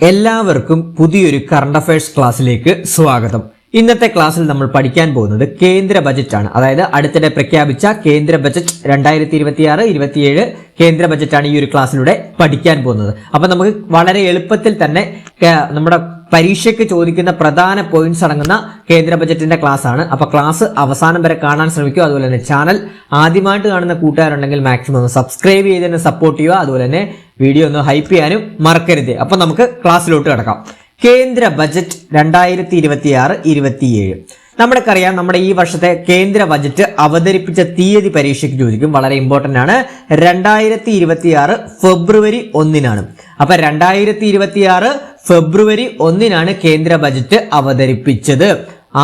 എല്ലാവർക്കും പുതിയൊരു current affairs ക്ലാസ്സിലേക്ക് സ്വാഗതം. ഇന്നത്തെ ക്ലാസ്സിൽ നമ്മൾ പഠിക്കാൻ പോകുന്നത് കേന്ദ്ര ബജറ്റാണ്. അതായത് അടുത്തിടെ പ്രഖ്യാപിച്ച കേന്ദ്ര ബജറ്റ് 2026-27 കേന്ദ്ര ബജറ്റാണ് ഈ ഒരു ക്ലാസ്സിലൂടെ പഠിക്കാൻ പോകുന്നത്. അപ്പൊ നമുക്ക് വളരെ എളുപ്പത്തിൽ തന്നെ നമ്മുടെ പരീക്ഷയ്ക്ക് ചോദിക്കുന്ന പ്രധാന പോയിന്റ്സ് അടങ്ങുന്ന കേന്ദ്ര ബജറ്റിന്റെ ക്ലാസ് ആണ്. അപ്പൊ ക്ലാസ് അവസാനം വരെ കാണാൻ ശ്രമിക്കുക. അതുപോലെ തന്നെ ചാനൽ ആദ്യമായിട്ട് കാണുന്ന കൂട്ടുകാരുണ്ടെങ്കിൽ മാക്സിമം ഒന്ന് സബ്സ്ക്രൈബ് ചെയ്ത് തന്നെ സപ്പോർട്ട് ചെയ്യുക. അതുപോലെ തന്നെ വീഡിയോ ഒന്ന് ഹൈപ്പ് ചെയ്യാനും മറക്കരുത്. അപ്പൊ നമുക്ക് ക്ലാസ്സിലോട്ട് കിടക്കാം. കേന്ദ്ര ബജറ്റ് 2026-27 നമ്മൾക്കറിയാം, നമ്മുടെ ഈ വർഷത്തെ കേന്ദ്ര ബജറ്റ് അവതരിപ്പിച്ച തീയതി പരീക്ഷയ്ക്ക് ചോദിക്കും. വളരെ ഇമ്പോർട്ടന്റ് ആണ്. 2026 ഫെബ്രുവരി 1 അപ്പൊ 2026 ഫെബ്രുവരി 1 കേന്ദ്ര ബജറ്റ് അവതരിപ്പിച്ചത്.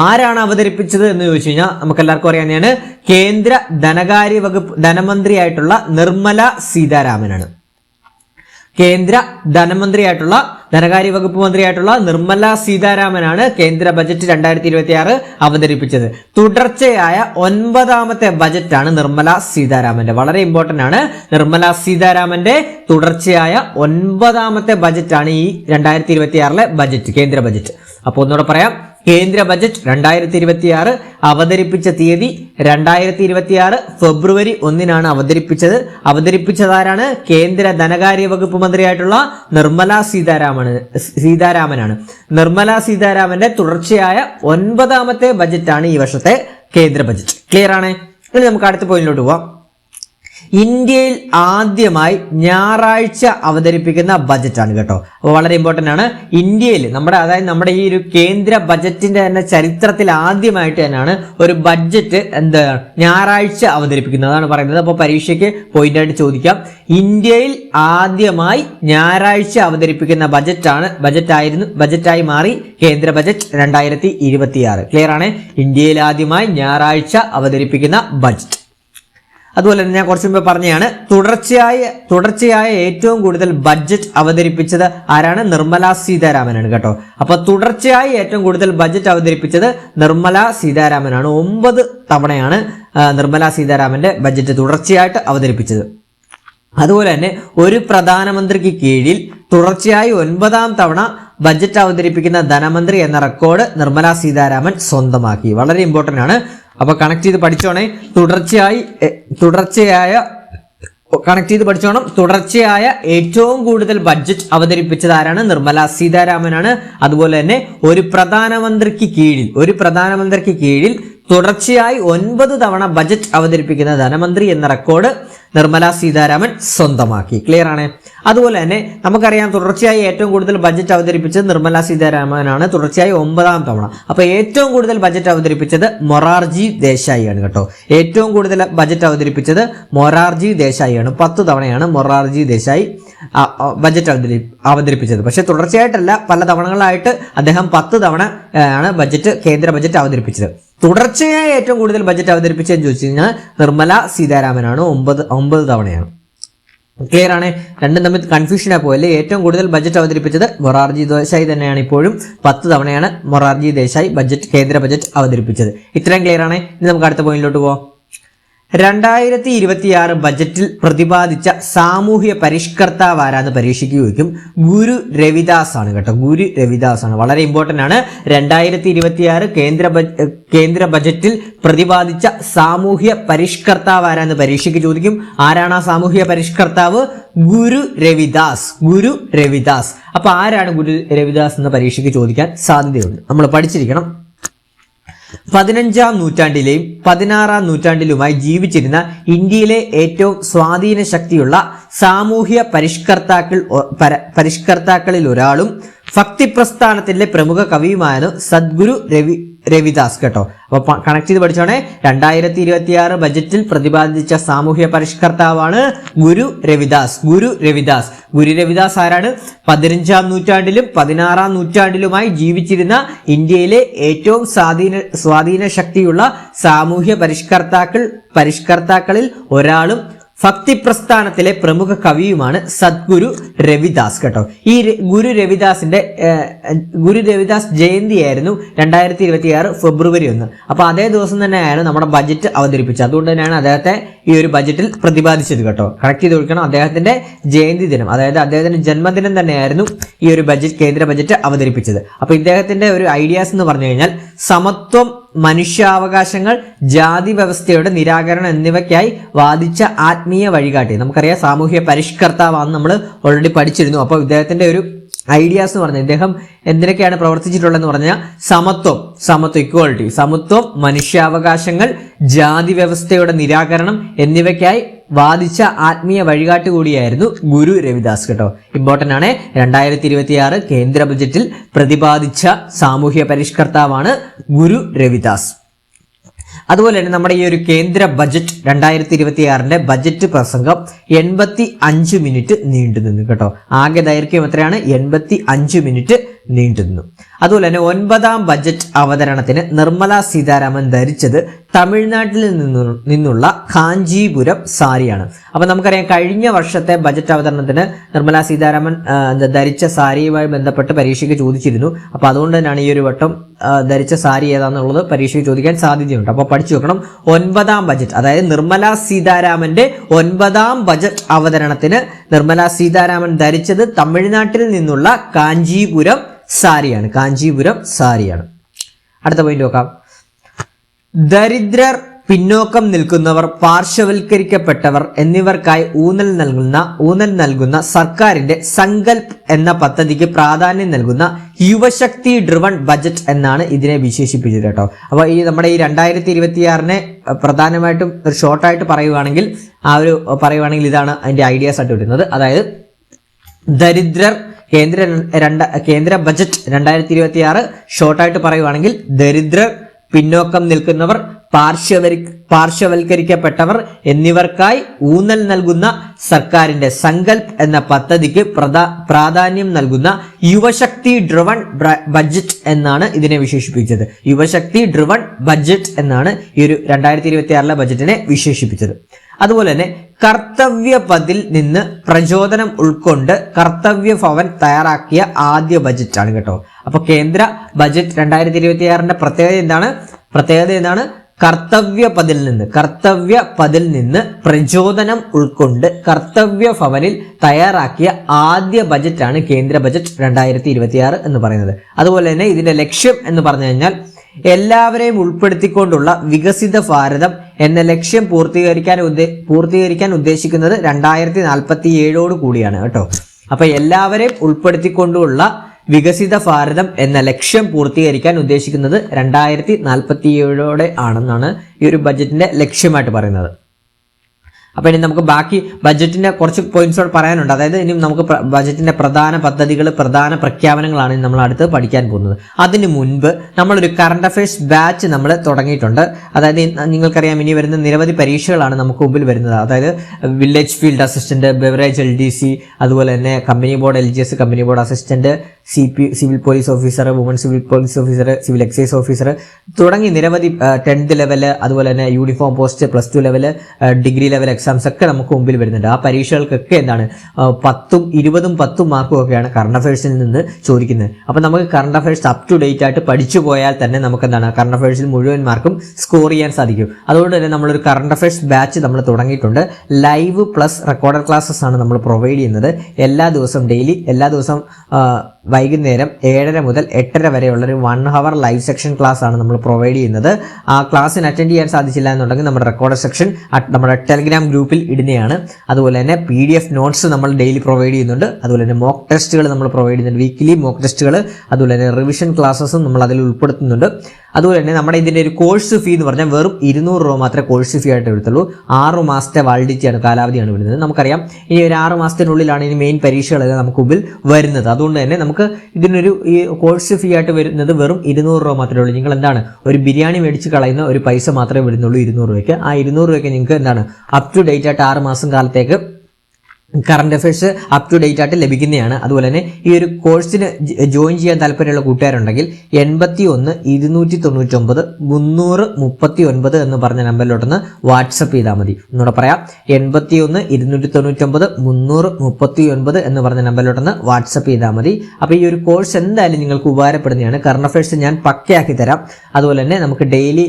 ആരാണ് അവതരിപ്പിച്ചത് എന്ന് ചോദിച്ചു കഴിഞ്ഞാൽ നമുക്ക് എല്ലാവർക്കും അറിയാവുന്നതാണ്. കേന്ദ്ര ധനകാര്യ വകുപ്പ് ധനമന്ത്രിയായിട്ടുള്ള നിർമ്മല സീതാരാമനാണ്. കേന്ദ്ര ധനകാര്യ വകുപ്പ് മന്ത്രിയായിട്ടുള്ള നിർമ്മല സീതാരാമനാണ് കേന്ദ്ര ബജറ്റ് 2026 അവതരിപ്പിച്ചത്. തുടർച്ചയായ 9ാമത്തെ ബജറ്റാണ് നിർമ്മല സീതാരാമന്റെ. വളരെ ഇമ്പോർട്ടന്റ് ആണ്. നിർമ്മല സീതാരാമന്റെ തുടർച്ചയായ 9ാമത്തെ ബജറ്റാണ് ഈ 2026 ബജറ്റ്, കേന്ദ്ര ബജറ്റ്. അപ്പൊ ഒന്നുകൂടെ പറയാം. കേന്ദ്ര ബജറ്റ് 2026 അവതരിപ്പിച്ച തീയതി 2026 ഫെബ്രുവരി 1 അവതരിപ്പിച്ചതാരാണ്? കേന്ദ്ര ധനകാര്യ വകുപ്പ് മന്ത്രിയായിട്ടുള്ള നിർമ്മല സീതാരാമനാണ്. നിർമ്മല സീതാരാമന്റെ തുടർച്ചയായ 9ാമത്തെ ബജറ്റാണ് ഈ വർഷത്തെ കേന്ദ്ര ബജറ്റ്. ക്ലിയർ ആണ്? ഇനി നമുക്ക് അടുത്ത പോയിന്റിലോട്ട് പോവാം. ഇന്ത്യയിൽ ആദ്യമായി ഞായറാഴ്ച അവതരിപ്പിക്കുന്ന ബജറ്റാണ് കേട്ടോ. അപ്പോൾ വളരെ ഇമ്പോർട്ടന്റ് ആണ്. ഇന്ത്യയിൽ നമ്മുടെ ഈ ഒരു കേന്ദ്ര ബജറ്റിന്റെ തന്നെ ചരിത്രത്തിൽ ആദ്യമായിട്ട് തന്നെയാണ് ഒരു ബഡ്ജറ്റ് ഞായറാഴ്ച അവതരിപ്പിക്കുന്നത്. അതാണ് പറയുന്നത്. അപ്പോൾ പരീക്ഷയ്ക്ക് പോയിന്റ് ആയിട്ട് ചോദിക്കാം. ഇന്ത്യയിൽ ആദ്യമായി ഞായറാഴ്ച അവതരിപ്പിക്കുന്ന ബജറ്റായി മാറി കേന്ദ്ര ബജറ്റ് 2026. ക്ലിയർ ആണ്? ഇന്ത്യയിൽ ആദ്യമായി ഞായറാഴ്ച അവതരിപ്പിക്കുന്ന ബജറ്റ്. അതുപോലെ തന്നെ ഞാൻ കുറച്ചു മുമ്പ് പറഞ്ഞതാണ്, തുടർച്ചയായ ഏറ്റവും കൂടുതൽ ബഡ്ജറ്റ് അവതരിപ്പിച്ചത് ആരാണ്? നിർമ്മല സീതാരാമനാണ് കേട്ടോ. അപ്പൊ തുടർച്ചയായി ഏറ്റവും കൂടുതൽ ബഡ്ജറ്റ് അവതരിപ്പിച്ചത് നിർമ്മല സീതാരാമനാണ്. 9 തവണയാണ് നിർമ്മല സീതാരാമന്റെ ബഡ്ജറ്റ് തുടർച്ചയായിട്ട് അവതരിപ്പിച്ചത്. അതുപോലെ തന്നെ ഒരു പ്രധാനമന്ത്രിക്ക് കീഴിൽ തുടർച്ചയായി 9ാം തവണ ബജറ്റ് അവതരിപ്പിക്കുന്ന ധനമന്ത്രി എന്ന റെക്കോർഡ് നിർമ്മല സീതാരാമൻ സ്വന്തമാക്കി. വളരെ ഇമ്പോർട്ടന്റ് ആണ്. അപ്പൊ കണക്ട് ചെയ്ത് പഠിച്ചോണേ. തുടർച്ചയായ ഏറ്റവും കൂടുതൽ ബഡ്ജറ്റ് അവതരിപ്പിച്ചത് ആരാണ്? നിർമ്മല സീതാരാമനാണ്. അതുപോലെ തന്നെ ഒരു പ്രധാനമന്ത്രിക്ക് കീഴിൽ തുടർച്ചയായി 9 തവണ ബജറ്റ് അവതരിപ്പിക്കുന്ന ധനമന്ത്രി എന്ന റെക്കോർഡ് നിർമ്മല സീതാരാമൻ സ്വന്തമാക്കി. ക്ലിയർ ആണ്? അതുപോലെ തന്നെ നമുക്കറിയാം, തുടർച്ചയായി ഏറ്റവും കൂടുതൽ ബജറ്റ് അവതരിപ്പിച്ചത് നിർമ്മല സീതാരാമനാണ്. തുടർച്ചയായി 9ാം തവണ. അപ്പൊ ഏറ്റവും കൂടുതൽ ബജറ്റ് അവതരിപ്പിച്ചത് മൊറാർജി ദേശായി ആണ് കേട്ടോ. ഏറ്റവും കൂടുതൽ ബജറ്റ് അവതരിപ്പിച്ചത് മൊറാർജി ദേശായി ആണ്. 10 തവണയാണ് മൊറാർജി ദേശായി ബജറ്റ് അവതരിപ്പിച്ചത്. പക്ഷെ തുടർച്ചയായിട്ടല്ല, പല തവണകളായിട്ട് അദ്ദേഹം 10 തവണ ആണ് കേന്ദ്ര ബജറ്റ് അവതരിപ്പിച്ചത്. തുടർച്ചയായി ഏറ്റവും കൂടുതൽ ബജറ്റ് അവതരിപ്പിച്ചതെന്ന് ചോദിച്ചു കഴിഞ്ഞാൽ നിർമ്മല സീതാരാമനാണ്. 9 തവണയാണ്. ക്ലിയർ ആണ്? രണ്ടും തമ്മിൽ കൺഫ്യൂഷൻ ആപ്പോയല്ലേ. ഏറ്റവും കൂടുതൽ ബജറ്റ് അവതരിപ്പിച്ചത് മൊറാർജി ദേശായി തന്നെയാണ്. ഇപ്പോഴും 10 തവണയാണ് മൊറാർജി ദേശായി കേന്ദ്ര ബജറ്റ് അവതരിപ്പിച്ചത്. ഇത്രയും ക്ലിയർ ആണ്. ഇനി നമുക്ക് അടുത്ത പോയിന്റിലോട്ട് പോവാം. 2026 ബജറ്റിൽ പ്രതിപാദിച്ച സാമൂഹ്യ പരിഷ്കർത്താവ് ആരാന്ന് പരീക്ഷയ്ക്ക് ചോദിക്കും. ഗുരു രവിദാസ് ആണ് കേട്ടോ. ഗുരു രവിദാസ് ആണ്. വളരെ ഇമ്പോർട്ടന്റ് ആണ്. 2026 കേന്ദ്ര ബജറ്റിൽ പ്രതിപാദിച്ച സാമൂഹ്യ പരിഷ്കർത്താവ് ആരാന്ന് പരീക്ഷയ്ക്ക് ചോദിക്കും. ആരാണ് ആ സാമൂഹ്യ പരിഷ്കർത്താവ്? ഗുരു രവിദാസ്. അപ്പൊ ആരാണ് ഗുരു രവിദാസ് എന്ന് പരീക്ഷയ്ക്ക് ചോദിക്കാൻ സാധ്യതയുണ്ട്. നമ്മൾ പഠിച്ചിരിക്കണം. 15ാം നൂറ്റാണ്ടിലെയും 16ാം നൂറ്റാണ്ടിലുമായി ജീവിച്ചിരുന്ന ഇന്ത്യയിലെ ഏറ്റവും സ്വാധീന ശക്തിയുള്ള സാമൂഹ്യ പരിഷ്കർത്താക്കളിൽ ഒരാളും ഭക്തി പ്രസ്ഥാനത്തിന്റെ പ്രമുഖ കവിയുമായിരുന്നു സദ്ഗുരു രവിദാസ് കേട്ടോ. അപ്പൊ കണക്ട് ചെയ്ത് പഠിച്ചോണേ. 2026 ബജറ്റിൽ പ്രതിപാദിച്ച സാമൂഹ്യ പരിഷ്കർത്താവാണ് ഗുരു രവിദാസ് ആരാണ്? 15ാം നൂറ്റാണ്ടിലും 16ാം നൂറ്റാണ്ടിലുമായി ജീവിച്ചിരുന്ന ഇന്ത്യയിലെ ഏറ്റവും സ്വാധീന ശക്തിയുള്ള സാമൂഹ്യ പരിഷ്കർത്താക്കളിൽ ഒരാളും ഭക്തി പ്രസ്ഥാനത്തിലെ പ്രമുഖ കവിയുമാണ് സദ്ഗുരു രവിദാസ് കേട്ടോ. ഈ ഗുരു രവിദാസ് ജയന്തിയായിരുന്നു 2026 ഫെബ്രുവരി 1. അപ്പൊ അതേ ദിവസം തന്നെയാണ് നമ്മുടെ ബജറ്റ് അവതരിപ്പിച്ചത്. അതുകൊണ്ട് തന്നെയാണ് അദ്ദേഹത്തെ ഈ ഒരു ബജറ്റിൽ പ്രതിപാദിച്ചത് കേട്ടോ. കറക്റ്റ് ചെയ്ത് കൊടുക്കണം. അദ്ദേഹത്തിന്റെ ജയന്തി ദിനം, അതായത് അദ്ദേഹത്തിന്റെ ജന്മദിനം തന്നെയായിരുന്നു ഈ ഒരു കേന്ദ്ര ബജറ്റ് അവതരിപ്പിച്ചത്. അപ്പൊ ഇദ്ദേഹത്തിന്റെ ഒരു ഐഡിയാസ് എന്ന് പറഞ്ഞു കഴിഞ്ഞാൽ സമത്വം, മനുഷ്യാവകാശങ്ങൾ, ജാതി വ്യവസ്ഥയുടെ നിരാകരണം എന്നിവയ്ക്കായി വാദിച്ച ആത്മീയ വഴികാട്ടി. നമുക്കറിയാം സാമൂഹ്യ പരിഷ്കർത്താവാണെന്ന് നമ്മൾ ഓൾറെഡി പഠിച്ചിരുന്നു. അപ്പോൾ ഇദ്ദേഹത്തിന്റെ ഒരു ഐഡിയാസ് എന്ന് പറഞ്ഞാൽ ഇദ്ദേഹം എന്തിനൊക്കെയാണ് പ്രവർത്തിച്ചിട്ടുള്ളതെന്ന് പറഞ്ഞാൽ സമത്വം ഇക്വാളിറ്റി, സമത്വം, മനുഷ്യാവകാശങ്ങൾ, ജാതി വ്യവസ്ഥയുടെ നിരാകരണം എന്നിവയ്ക്കായി വാദിച്ച ആത്മീയ വഴികാട്ടി കൂടിയായിരുന്നു ഗുരു രവിദാസ് കേട്ടോ. ഇമ്പോർട്ടന്റ് ആണ്. 2026 കേന്ദ്ര ബജറ്റിൽ പ്രതിപാദിച്ച സാമൂഹ്യ പരിഷ്കർത്താവാണ് ഗുരു രവിദാസ്. അതുപോലെ തന്നെ നമ്മുടെ ഈ ഒരു കേന്ദ്ര ബജറ്റ് 2026 ബജറ്റ് പ്രസംഗം 85 മിനിറ്റ് നീണ്ടു നിന്നു കേട്ടോ. ആകെ ദൈർഘ്യം എത്രയാണ്? 85 മിനിറ്റ് നീണ്ടു നിന്നു. അതുപോലെ തന്നെ 9ാം ബജറ്റ് അവതരണത്തിന് നിർമ്മല സീതാരാമൻ ധരിച്ചത് തമിഴ്നാട്ടിൽ നിന്നുള്ള കാഞ്ചീപുരം സാരിയാണ്. അപ്പൊ നമുക്കറിയാം കഴിഞ്ഞ വർഷത്തെ ബജറ്റ് അവതരണത്തിന് നിർമ്മല സീതാരാമൻ ധരിച്ച സാരിയുമായി ബന്ധപ്പെട്ട് പരീക്ഷയ്ക്ക് ചോദിച്ചിരുന്നു. അപ്പൊ അതുകൊണ്ട് തന്നെയാണ് ഈ ഒരു വട്ടം ധരിച്ച സാരി ഏതാണെന്നുള്ളത് പരീക്ഷയ്ക്ക് ചോദിക്കാൻ സാധ്യതയുണ്ട്. അപ്പൊ പഠിച്ചു വെക്കണം. 9ാം ബജറ്റ്, അതായത് നിർമ്മല സീതാരാമന്റെ 9ാം ബജറ്റ് അവതരണത്തിന് നിർമ്മല സീതാരാമൻ ധരിച്ചത് തമിഴ്നാട്ടിൽ നിന്നുള്ള കാഞ്ചീപുരം സാരിയാണ്. അടുത്ത പോയിന്റ് നോക്കാം. ദരിദ്രർ, പിന്നോക്കം നിൽക്കുന്നവർ, പാർശ്വവൽക്കരിക്കപ്പെട്ടവർ എന്നിവർക്കായി ഊന്നൽ നൽകുന്ന സർക്കാരിന്റെ സങ്കൽപ് എന്ന പദ്ധതിക്ക് പ്രാധാന്യം നൽകുന്ന യുവശക്തി ഡ്രിവൺ ബജറ്റ് എന്നാണ് ഇതിനെ വിശേഷിപ്പിച്ചത് കേട്ടോ. അപ്പോൾ ഈ നമ്മുടെ ഈ 2026 പ്രധാനമായിട്ടും ഒരു ഷോർട്ടായിട്ട് പറയുവാണെങ്കിൽ ഇതാണ് അതിന്റെ ഐഡിയാസ് ആയിട്ട് വരുന്നത്. അതായത് ദരിദ്രർ, കേന്ദ്ര ബജറ്റ് 2026 ഷോർട്ടായിട്ട് പറയുവാണെങ്കിൽ ദരിദ്രർ, പിന്നോക്കം നിൽക്കുന്നവർ, പാർശ്വവൽക്കരിക്കപ്പെട്ടവർ എന്നിവർക്കായി ഊന്നൽ നൽകുന്ന സർക്കാരിന്റെ സങ്കൽപ് എന്ന പദ്ധതിക്ക് പ്രാധാന്യം നൽകുന്ന യുവശക്തി ഡ്രിവൺ ബജറ്റ് എന്നാണ് ഇതിനെ വിശേഷിപ്പിച്ചത്. യുവശക്തി ഡ്രിവൺ ബജറ്റ് എന്നാണ് ഈ ഒരു 2026 ബജറ്റിനെ വിശേഷിപ്പിച്ചത്. അതുപോലെ തന്നെ കർത്തവ്യപഥിൽ നിന്ന് പ്രചോദനം ഉൾക്കൊണ്ട് കർത്തവ്യ ഭവൻ തയ്യാറാക്കിയ ആദ്യ ബജറ്റാണ് കേട്ടോ. അപ്പൊ കേന്ദ്ര ബജറ്റ് 2026 പ്രത്യേകത എന്താണ്? കർത്തവ്യപഥിൽ നിന്ന് പ്രചോദനം ഉൾക്കൊണ്ട് കർത്തവ്യ ഭവനിൽ തയ്യാറാക്കിയ ആദ്യ ബജറ്റാണ് കേന്ദ്ര ബജറ്റ് 2026 എന്ന് പറയുന്നത്. അതുപോലെ തന്നെ ഇതിന്റെ ലക്ഷ്യം എന്ന് പറഞ്ഞു കഴിഞ്ഞാൽ എല്ലാവരെയും ഉൾപ്പെടുത്തിക്കൊണ്ടുള്ള വികസിത ഭാരതം എന്ന ലക്ഷ്യം പൂർത്തീകരിക്കാൻ ഉദ്ദേശിക്കുന്നത് 2047 കൂടിയാണ് കേട്ടോ. അപ്പൊ എല്ലാവരെയും ഉൾപ്പെടുത്തിക്കൊണ്ടുള്ള വികസിത ഭാരതം എന്ന ലക്ഷ്യം പൂർത്തീകരിക്കാൻ ഉദ്ദേശിക്കുന്നത് 2047 ആണെന്നാണ് ഈ ഒരു ബജറ്റിന്റെ ലക്ഷ്യമായിട്ട് പറയുന്നത്. അപ്പൊ ഇനി നമുക്ക് ബാക്കി ബജറ്റിന്റെ കുറച്ച് പോയിന്റ്സ് പറയാനുണ്ട്. അതായത് ഇനി നമുക്ക് ബജറ്റിന്റെ പ്രധാന പദ്ധതികൾ, പ്രധാന പ്രഖ്യാപനങ്ങളാണ് നമ്മൾ അടുത്ത് പഠിക്കാൻ പോകുന്നത്. അതിനു മുൻപ് നമ്മളൊരു കറണ്ട് അഫയേഴ്സ് ബാച്ച് നമ്മൾ തുടങ്ങിയിട്ടുണ്ട്. അതായത് നിങ്ങൾക്കറിയാം ഇനി വരുന്ന നിരവധി പരീക്ഷകളാണ് നമുക്ക് മുമ്പിൽ വരുന്നത്. അതായത് village field assistant, beverage LDC, അതുപോലെ തന്നെ company board LGS, company board assistant, civil police officer, woman civil police officer, civil excise officer തുടങ്ങി നിരവധി 10th ലെവല്, അതുപോലെ തന്നെ uniform post, +2 level, degree level exams ഒക്കെ നമുക്ക് മുമ്പിൽ വരുന്നുണ്ട്. ആ പരീക്ഷകൾക്കൊക്കെ 10ഉം 20ഉം 10ഉം മാർക്കും ഒക്കെയാണ് കറണ്ട് അഫയേഴ്സിൽ നിന്ന് ചോദിക്കുന്നത്. അപ്പൊ നമുക്ക് current affairs up to date ആയിട്ട് പഠിച്ചു പോയാൽ തന്നെ നമുക്ക് കറണ്ട് അഫയേഴ്സിൽ മുഴുവൻ മാർക്കും സ്കോർ ചെയ്യാൻ സാധിക്കും. അതുകൊണ്ട് തന്നെ നമ്മളൊരു കറണ്ട് അഫയേഴ്സ് ബാച്ച് നമ്മൾ തുടങ്ങിയിട്ടുണ്ട്. ലൈവ് പ്ലസ് റെക്കോർഡഡ് ക്ലാസ്സസ് ആണ് നമ്മൾ പ്രൊവൈഡ് ചെയ്യുന്നത്. എല്ലാ ദിവസവും വൈകുന്നേരം 7:30 മുതൽ 8:30 വരെയുള്ള ഒരു 1 hour ലൈവ് സെക്ഷൻ ക്ലാസ് ആണ് നമ്മൾ പ്രൊവൈഡ് ചെയ്യുന്നത്. ആ ക്ലാസ്സിന് അറ്റൻഡ് ചെയ്യാൻ സാധിച്ചില്ല എന്നുണ്ടെങ്കിൽ നമ്മുടെ റെക്കോർഡ് സെക്ഷൻ നമ്മുടെ ടെലിഗ്രാം ഗ്രൂപ്പിൽ ഇടുന്നതാണ്. അതുപോലെ തന്നെ PDF നോട്ട്സ് നമ്മൾ ഡെയിലി പ്രൊവൈഡ് ചെയ്യുന്നുണ്ട്. അതുപോലെ തന്നെ മോക്ക് ടെസ്റ്റുകൾ നമ്മൾ പ്രൊവൈഡ് ചെയ്യുന്നുണ്ട്, വീക്കിലി മോക്ക് ടെസ്റ്റുകൾ. അതുപോലെ തന്നെ റിവിഷൻ ക്ലാസ്സസും നമ്മൾ അതിൽ ഉൾപ്പെടുത്തുന്നുണ്ട്. അതുപോലെ തന്നെ നമ്മുടെ ഇതിന്റെ ഒരു കോഴ്സ് ഫീ എന്ന് പറഞ്ഞാൽ വെറും 200 രൂപ മാത്രമേ കോഴ്സ് ഫീ ആയിട്ട് എടുത്തുള്ളൂ. 6 മാസത്തെ വാലിഡിറ്റിയാണ്, കാലാവധിയാണ് വരുന്നത്. നമുക്കറിയാം ഇനി ഒരു 6 മാസത്തിനുള്ളിലാണ് ഇനി മെയിൻ പരീക്ഷകളെല്ലാം നമുക്ക് മുമ്പിൽ വരുന്നത്. അതുകൊണ്ട് തന്നെ നമുക്ക് ഇതിനൊരു ഈ കോഴ്സ് ഫീ ആയിട്ട് വരുന്നത് വെറും 200 രൂപ മാത്രമേ ഉള്ളൂ. നിങ്ങൾ ഒരു ബിരിയാണി മേടിച്ച് കളയുന്ന ഒരു പൈസ മാത്രമേ വരുന്നുള്ളൂ 200 രൂപയ്ക്ക്. ആ 200 രൂപയ്ക്ക് നിങ്ങൾക്ക് അപ് ടു ഡേറ്റ് ആയിട്ട് 6 മാസം കാലത്തേക്ക് current affairs up to date ആയിട്ട് ലഭിക്കുന്നതാണ്. അതുപോലെ തന്നെ ഈ ഒരു കോഴ്സിന് ജോയിൻ ചെയ്യാൻ താല്പര്യമുള്ള കൂട്ടുകാരുണ്ടെങ്കിൽ 81-299-339 എന്ന് പറഞ്ഞ നമ്പറിലോട്ടൊന്ന് വാട്സപ്പ് ചെയ്താൽ മതി. ഒന്നുകൂടെ പറയാം, 81-299-339 എന്ന് പറഞ്ഞ നമ്പറിലോട്ടൊന്ന് വാട്സപ്പ് ചെയ്താൽ മതി. അപ്പോൾ ഈ ഒരു കോഴ്സ് എന്തായാലും നിങ്ങൾക്ക് ഉപകാരപ്പെടുന്നതാണ്. കറണ്ട് അഫയേഴ്സ് ഞാൻ പക്കയാക്കി തരാം. അതുപോലെ തന്നെ നമുക്ക് daily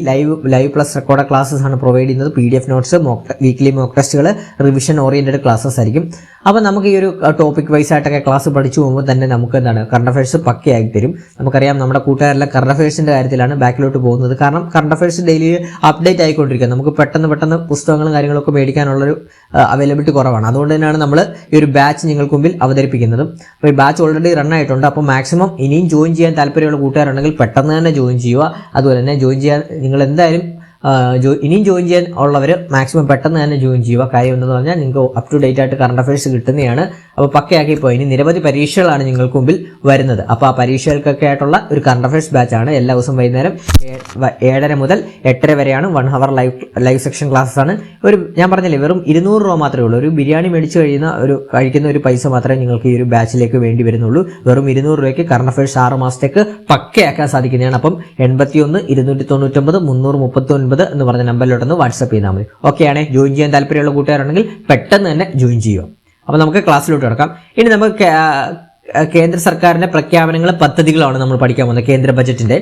live plus record classes ആണ് പ്രൊവൈഡ് ചെയ്യുന്നത്. PDF നോട്ട്സ്, വീക്ക്ലി മോക്ക് ടെസ്റ്റുകൾ, റിവിഷൻ ഓറിയന്റഡ് ക്ലാസ്സസ് ആയിരിക്കും. അപ്പോൾ നമുക്ക് ഈ ഒരു ടോപ്പിക് വൈസ് ആയിട്ടൊക്കെ ക്ലാസ് പഠിച്ചു പോകുമ്പോൾ തന്നെ നമുക്ക് എന്താണ് കറണ്ട് അഫയേഴ്സ് പക്കയായി തരും. നമുക്കറിയാം നമ്മുടെ കൂട്ടുകാരെല്ലാം കറണ്ട് അഫയേഴ്സിന്റെ കാര്യത്തിലാണ് ബാക്കിലോട്ട് പോകുന്നത്. കാരണം കറണ്ട് അഫയേഴ്സ് ഡെയിലി അപ്ഡേറ്റ് ആയിക്കൊണ്ടിരിക്കുക. നമുക്ക് പെട്ടെന്ന് പുസ്തകങ്ങളും കാര്യങ്ങളൊക്കെ മേടിക്കാനുള്ളൊരു അവൈലബിലിറ്റി കുറവാണ്. അതുകൊണ്ട് തന്നെയാണ് നമ്മൾ ഈ ഒരു ബാച്ച് നിങ്ങൾക്ക് മുമ്പിൽ അവതരിപ്പിക്കുന്നത്. അപ്പോൾ ഈ ബാച്ച് ഓൾറെഡി റൺ ആയിട്ടുണ്ട്. അപ്പോൾ മാക്സിമം ഇനിയും ജോയിൻ ചെയ്യാൻ താല്പര്യമുള്ള കൂട്ടുകാരുണ്ടെങ്കിൽ പെട്ടെന്ന് തന്നെ ജോയിൻ ചെയ്യുക. അതുപോലെ തന്നെ ജോയിൻ ചെയ്യാൻ നിങ്ങൾ എന്തായാലും ഇനിയും ജോയിൻ ചെയ്യാൻ ഉള്ളവർ മാക്സിമം പെട്ടെന്ന് തന്നെ ജോയിൻ ചെയ്യുക. കാര്യം എന്തെന്ന് പറഞ്ഞാൽ നിങ്ങൾക്ക് അപ് ടു ഡേറ്റ് ആയിട്ട് കറണ്ട് അഫയേഴ്സ് കിട്ടുന്നതാണ്. അപ്പോൾ പക്കയാക്കി പോയി ഇനി നിരവധി പരീക്ഷകളാണ് നിങ്ങൾക്ക് മുമ്പിൽ വരുന്നത്. അപ്പോൾ ആ പരീക്ഷകൾക്കൊക്കെ ആയിട്ടുള്ള ഒരു കറണ്ട് അഫയേഴ്സ് ബാച്ചാണ്. എല്ലാ ദിവസവും വൈകുന്നേരം 7:30 മുതൽ 8:30 വരെയാണ് 1 hour ലൈവ് സെക്ഷൻ ക്ലാസ്സസ് ആണ്. ഞാൻ പറഞ്ഞില്ലേ, വെറും 200 രൂപ മാത്രമേ ഉള്ളൂ. ഒരു ബിരിയാണി മേടിച്ച് കഴിക്കുന്ന ഒരു പൈസ മാത്രമേ നിങ്ങൾക്ക് ഈ ഒരു ബാച്ചിലേക്ക് വേണ്ടി വരുന്നുള്ളൂ. വെറും 200 രൂപയ്ക്ക് കറണ്ട് അഫയേഴ്സ് 6 മാസത്തേക്ക് പക്കയാക്കാൻ സാധിക്കുന്നതാണ്. അപ്പം 81-299-339 എന്ന് പറഞ്ഞ നമ്പറിലോട്ടൊന്ന് വാട്സ്ആപ്പ് ചെയ്താൽ മതി. ഓക്കെ ആണേ. ജോയിൻ ചെയ്യാൻ താല്പര്യമുള്ള കൂട്ടുകാരുണ്ടെങ്കിൽ പെട്ടെന്ന് തന്നെ ജോയിൻ ചെയ്യുക. അപ്പോൾ നമുക്ക് ക്ലാസ്സിലോട്ട് കിടക്കാം. ഇനി നമുക്ക് കേന്ദ്ര സർക്കാരിന്റെ പ്രഖ്യാപനങ്ങളും പദ്ധതികളാണ് നമ്മൾ പഠിക്കാൻ പോകുന്നത്. കേന്ദ്ര ബജറ്റിന്റെ